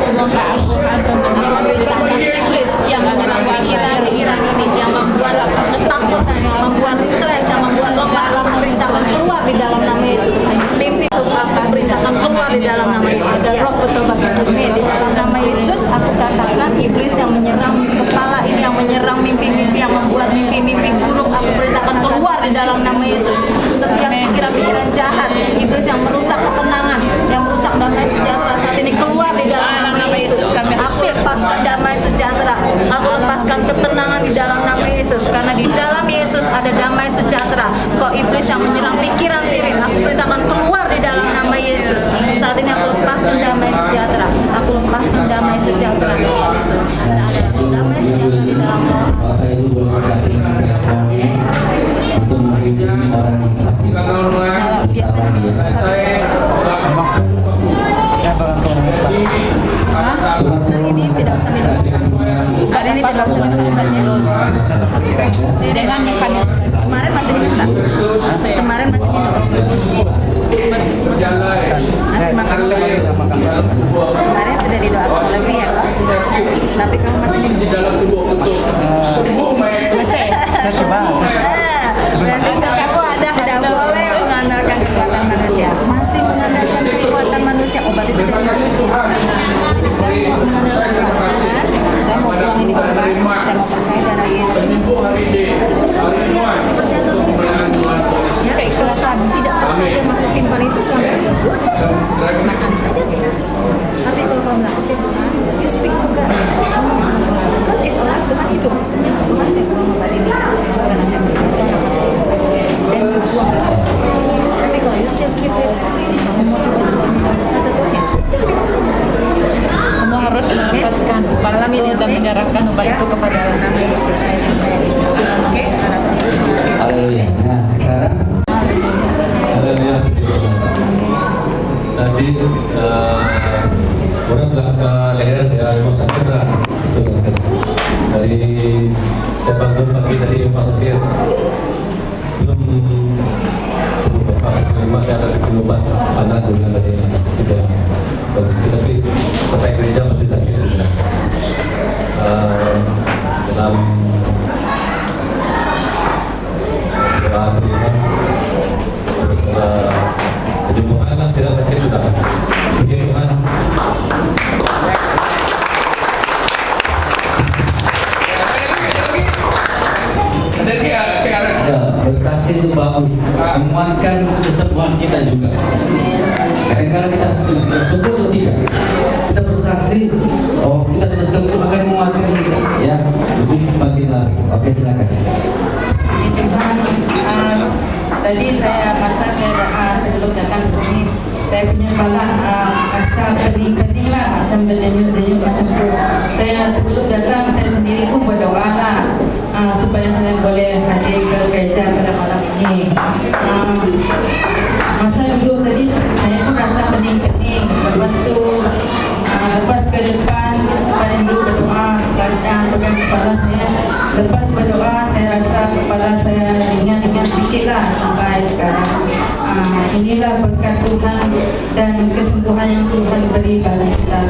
Iblis yang menyerang pikiran ini, yang membuat ketakutan, yang membuat stres, yang membuat lemah, lalu perintahkan keluar di dalam nama Yesus. Mimpi aku perintahkan keluar di dalam nama Yesus. Dan roh bertobat di dalam nama Yesus. Aku katakan iblis yang menyerang kepala ini, yang menyerang mimpi-mimpi, yang membuat mimpi-mimpi buruk, aku perintahkan keluar di dalam nama Yesus. Setiap pikiran-pikiran jahat, iblis yang merusak ketenangan, yang merusak damai sejahtera saat ini, keluar di dalam nama Yesus. Aku lepaskan damai sejahtera, aku lepaskan ketenangan di dalam nama Yesus, karena di dalam Yesus ada damai sejahtera. Kau iblis yang menyerang pikiran Sirin, aku perintahkan keluar di dalam nama Yesus. Saat ini aku lepaskan damai sejahtera, aku lepaskan damai sejahtera di dalam Yesus. Dan ada damai sejahtera di dalam roh. Bapak Ibu boleh untuk menghidupkan orang yang sakit. Kalau biasanya minum susah. Hari ini tidak usah minum obat. Hari ini tidak usah minum obatnya. Dengan makan. Kemarin masih minum tak? Kemarin masih minum. Masih makan. Kemarin sudah didoakan lebih ya Pak. Tapi kamu masih minum. Masih. Saya coba. Berarti kamu ada tidak boleh mengandalkan kekuatan manusia. Masih mengandalkan kekuatan manusia. Obat itu dari manusia. Jadi sekarang mau mengandalkan Tuhan. Saya mau buang ini obat. Saya mau percaya darah Yesus. Iya, kamu percaya atau tidak? Ya, kalau kamu tidak percaya masih simpan itu Tuhan, ya sudah, makan saja. Tapi kalau kamu bilang, oke Tuhan, you speak to God. Kamu sama Tuhan. God is alive, Tuhan hidup. Tuhan saya buang obat ini karena saya percaya Tuhan akan tolong saya. Dan you buang itu. Tapi kalau you still keep it, kamu mau coba-coba minum, kata Tuhan ya sudah, minum saja. Kamu harus melepaskan malam ini dan menyerahkan obat itu kepada nama Yesus. Saya percaya di sana. bersaksi itu bagus, menguatkan kesembuhan kita juga. Kadang-kadang kita sudah sembuh atau tidak, kita bersaksi, oh kita sudah sembuh, makanya menguatkan kita, ya, lebih semakin lagi. Oke, silakan. Tadi masa saya sebelum datang ke sini, saya punya kepala rasa pening-pening lah, macam berdenyut-denyut macam tu. Saya sebelum datang saya sendiri pun berdoa lah supaya saya boleh hadir ke gereja pada malam ini. Masa dulu tadi saya pun rasa pening-pening. Lepas tu lepas ke depan paling dulu berdoa, pegang kepala saya. Lepas berdoa saya rasa kepala saya ringan-ringan sikit lah sampai sekarang. Inilah berkat Tuhan dan kesembuhan yang Tuhan beri pada kita.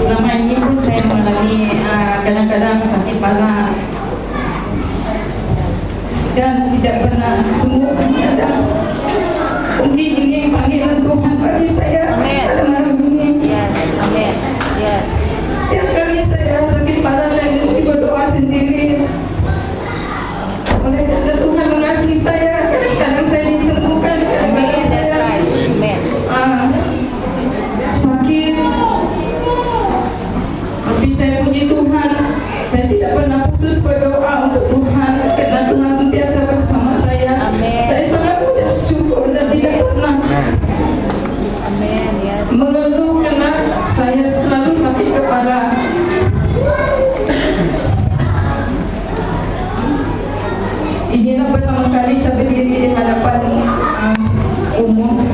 Selama ini pun saya mengalami kadang-kadang sakit kepala dan tidak pernah sembuh. Mungkin ini panggilan Tuhan bagi saya pada malam ini. Yes, amin. Yes. Setiap kali saya sakit kepala saya mesti berdoa sendiri. Oleh karena Tuhan mengasihi saya, kadang-kadang saya disembuhkan, kadang-kadang saya sakit. Tapi saya puji Tuhan, saya tidak pernah putus berdoa untuk Tuhan, karena Tuhan sentiasa bersama saya. Saya sangat bersyukur dan tidak pernah mengeluh karena saya selalu sakit kepala. Inilah pertama kali saya berdiri di hadapan umum.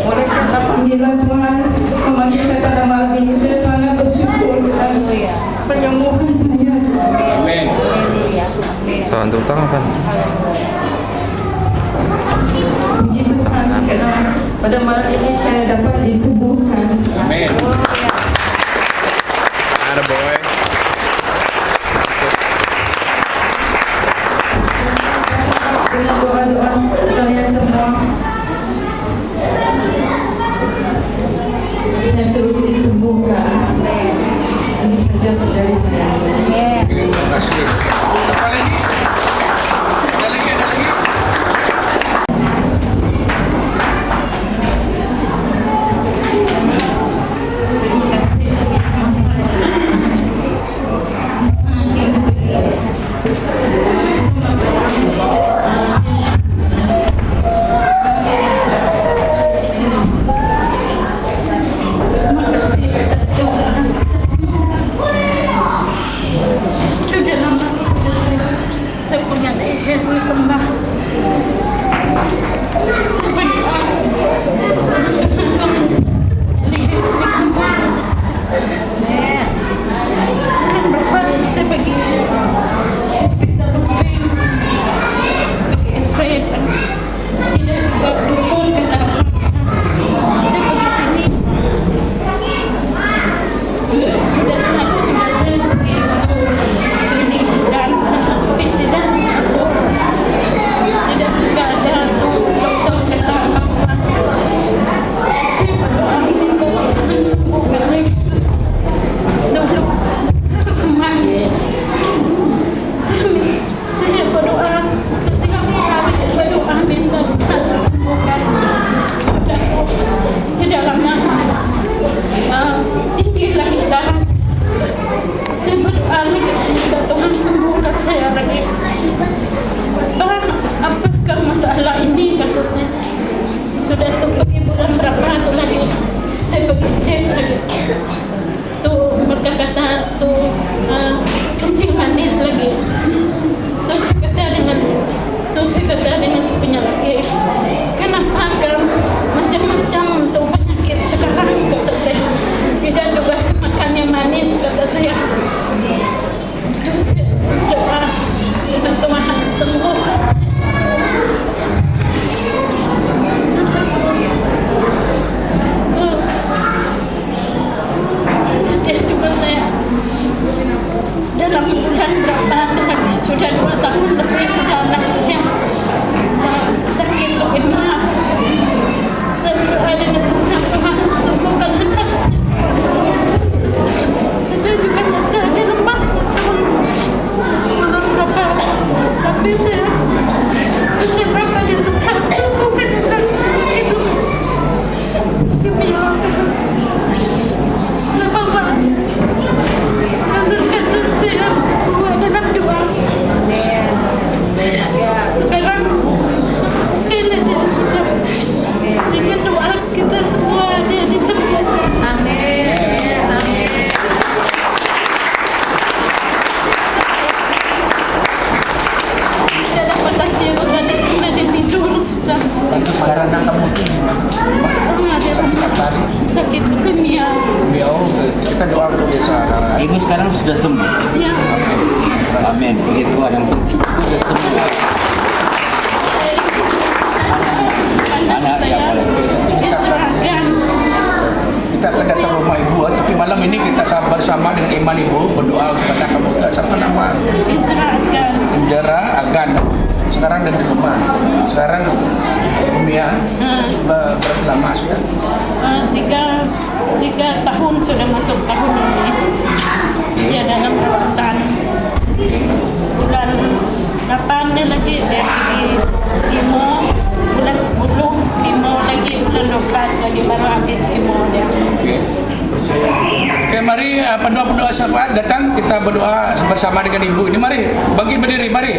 Oleh karena panggilan Tuhan memanggil saya pada malam ini, saya sangat bersyukur dan penyembuhan saya. Amin. Tuhan tutang apa? Puji Tuhan karena pada malam ini saya dapat disembuhkan. Amin. Ada boy. Dengan doa-doa kalian semua, saya terus disembuhkan. Ini saja dari saya. Terima kasih. Apa lagi? Ada lagi? Sudah lama saya punya leher berkembang. Saya berdoa leher berkembang. Dan berapa saya pergi hospital Rumpin, pergi X-ray dan tidak juga dokter kata saya pergi sini. Sudah saya pergi untuk klinik dan tapi tidak juga ada dokter kata apa. Saya berdoa minta Tuhan sembuhkan saya. Dulu kemarin saya berdoa setiap hari berdoa minta Tuhan sembuhkan. Di dalamnya tinggi lagi darah. Saya berdoa lagi minta Tuhan sembuhkan saya lagi. Apakah masalah ini kata saya. Sudah tu pergi bulan berapa tu lagi. Saya pergi cek lagi. Tu berkata tu kencing manis lagi. Tu saya kata dengan si penyakit. Kenapa kan macam-macam tu penyakit sekarang kata saya. Tidak juga makan yang manis kata saya. Tu saya doa Tuhan sembuhkan. Sedih juga saya. Dalam bulan berapa sudah 2 tahun lebih sudah anaknya sakit leukemia. Saya berdoa dengan Tuhan sembuhkan anak saya. Ada juga masalah di lemak. ibu sekarang sudah sembuh. Ya. Amin. Puji Tuhan, yang penting sudah sembuh. Anak saya diserahkan. Kita akan datang rumah ibu, tapi malam ini kita bersama dengan iman ibu berdoa kepada kamu. Siapa nama? Diserahkan. Indra Agan. Sekarang ada di rumah. Sekarang Mia berapa lama sudah? 3 tahun sudah masuk tahun ini. Dia dalam perawatan. Bulan 8 dia lagi dia pergi kemo. Bulan 10 kemo lagi, bulan 12 lagi baru habis kemo dia. Oke, mari pendoa-pendoa sahabat datang, kita berdoa bersama dengan ibu ini. Mari, bangkit berdiri, mari.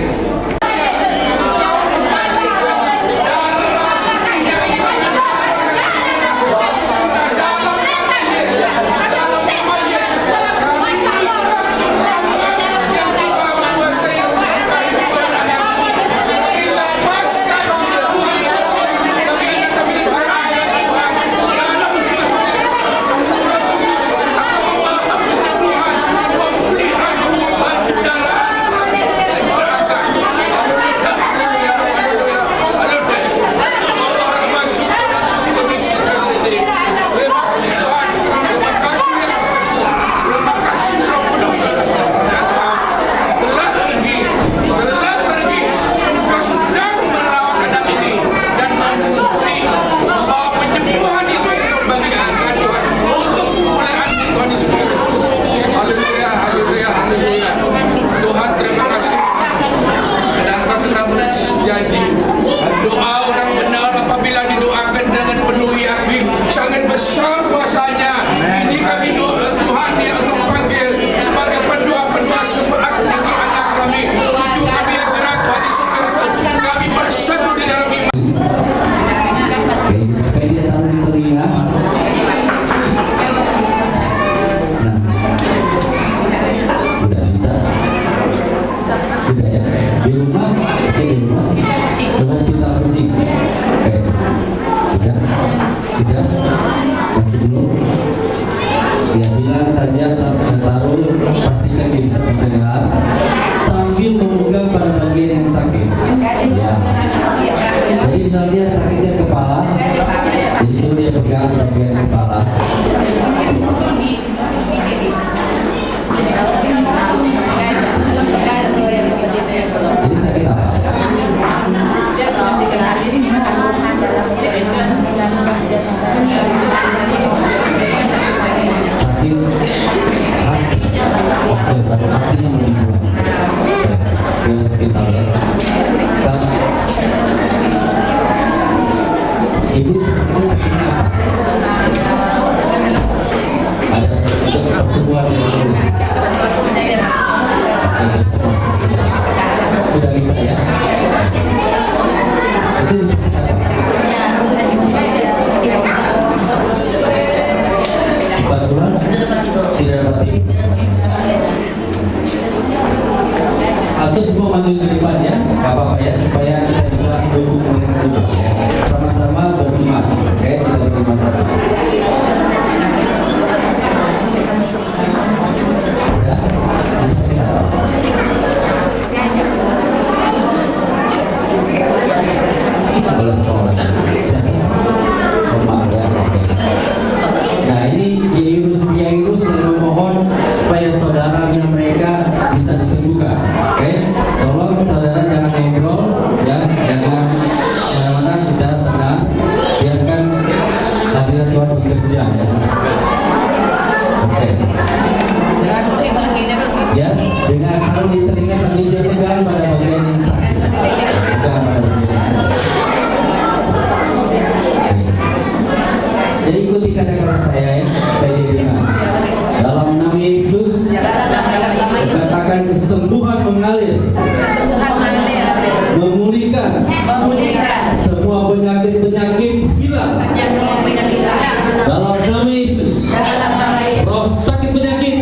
Roh sakit penyakit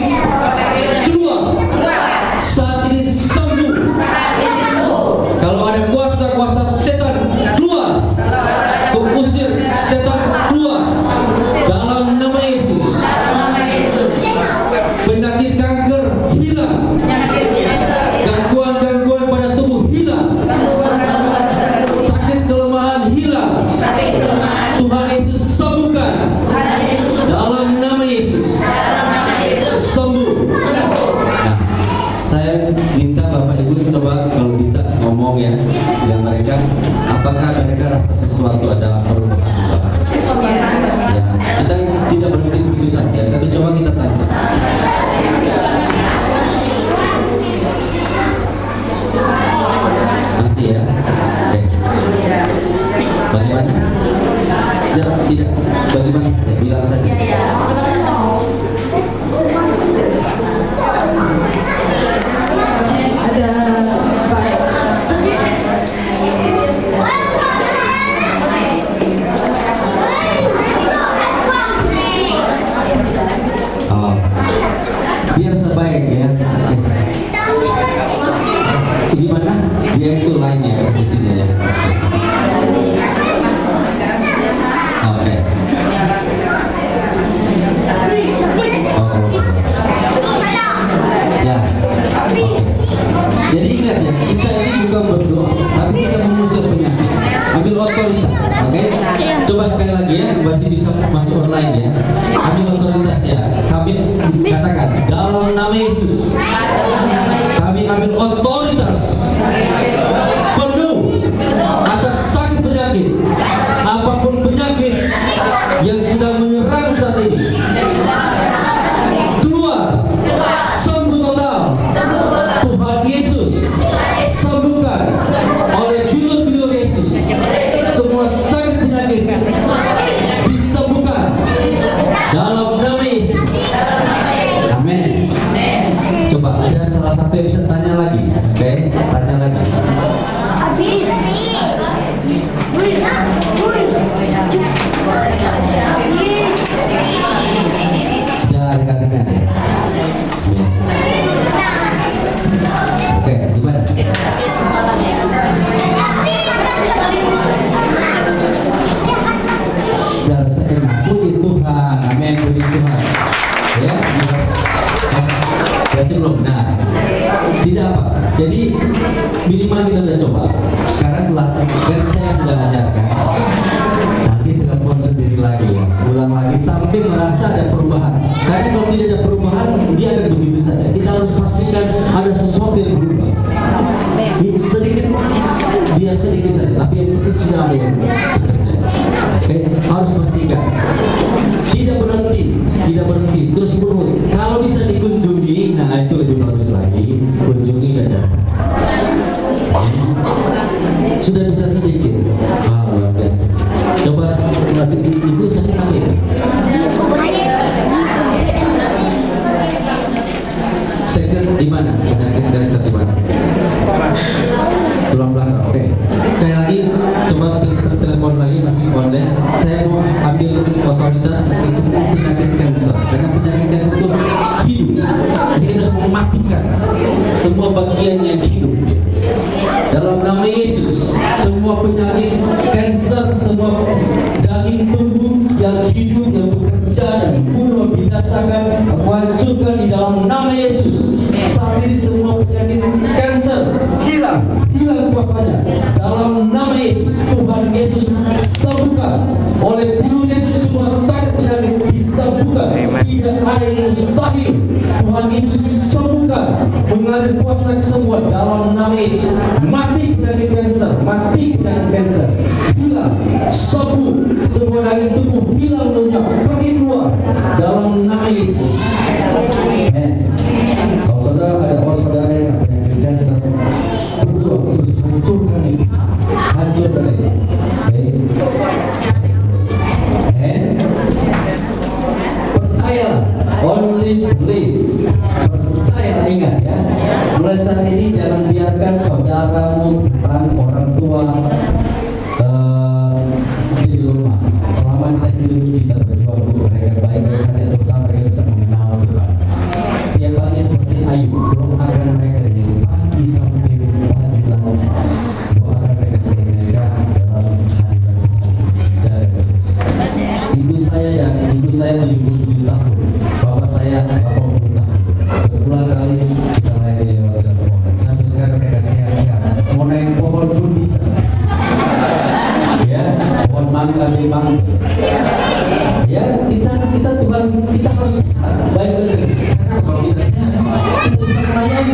keluar saat ini sembuh. Saya minta Bapak Ibu coba kalau bisa ngomong ya dengan mereka, apakah mereka rasa sesuatu ada perubahan? Ya, kita tidak berhenti begitu saja, tapi coba kita tanya. Pasti ya. Oke. Bagaimana? Tidak. Bagaimana? Ya, bilang saja. Ada baik. Oh, biar sebaik ya. Gimana? Dia itu lainnya di sini ya. Oke. Ya. Oke. Jadi ingat ya, kita ini bukan berdoa, tapi kita mengusir penyakit. Ambil otoritas, oke? Coba sekali lagi ya, masih bisa masuk online ya. Ambil otoritas ya. Kami katakan dalam nama Yesus. Kami ambil otoritas penuh atas sakit penyakit, apapun penyakit yang sedang menyerang saat ini. Keluar, sembuh total. Tuhan Yesus sembuhkan oleh bilur-bilur Yesus. Semua sakit penyakit disembuhkan dalam nama Yesus. Amin. Coba ada salah satu yang bisa tanya lagi, oke? Tanya lagi. Ya, rekan-rekan. Oke, gimana? Ya, rasa enak. Puji Tuhan, amin, puji Tuhan. Ya, berarti belum. Nah, tidak apa. Jadi minimal kita udah coba. Sekarang telah, kan saya sudah ajarkan. Nanti telepon sendiri lagi, ya. Ulang lagi sampai merasa ada perubahan. Karena kalau tidak ada perubahan, dia akan begitu saja. Kita harus pastikan ada sesuatu yang berubah. Sedikit, dia sedikit saja, tapi yang penting sudah ada yang Oke, harus pastikan. Tidak berhenti, terus menerus. Kalau bisa dikunjungi, nah itu lebih bagus lagi. Kunjungi dan datang. Sudah bisa sedikit. Luar biasa. Coba nanti ibu sakit lagi. Sakit di mana? Penyakit dasar di mana? Tulang belakang. Oke. Sekali lagi, coba telepon lagi masih online. Saya mau ambil otoritas dari semua penyakit kanker. Karena penyakit kanker itu hidup. Jadi kita harus mematikan semua bagian yang hidup. Dalam nama Yesus, semua penyakit kanker, semua daging tubuh yang hidup yang bekerja dan bunuh, binasakan, hancurkan di dalam nama Yesus. Saat ini semua penyakit kanker hilang kuasanya dalam nama Yesus. Tuhan Yesus sembuhkan oleh bunuh Yesus, semua sakit penyakit disembuhkan. Tidak ada yang mustahil. Tuhan Yesus sembuhkan, mengalir kuasa kesembuhan dalam nama Yesus. Mati penyakit kanker, mati penyakit kanker, hilang, sembuh, semua daging tubuh hilang lenyap, pergi keluar dalam nama Yesus. Kalau saudara ada orang saudara yang penyakit kanker, berjuang terus hancurkan ini, hancurkan ini. Percaya, only believe. Percaya, ingat ya. Mulai saat ini jangan biarkan saudaramu, orang tua di rumah. Selama kita hidup, kita berjuang untuk mereka baik-baik saja, terutama mereka bisa mengenal Tuhan. Dia pagi seperti Ayub, belum ada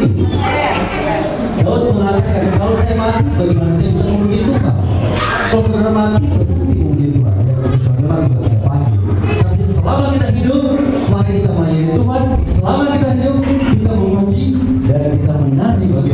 ini. Daud mengatakan, kalau saya mati, bagaimana saya bisa memuji Tuhan? Kalau saudara mati, berarti memuji Tuhan. Tapi selama kita hidup, mari kita melayani Tuhan. Selama kita hidup, kita memuji dan kita menari bagi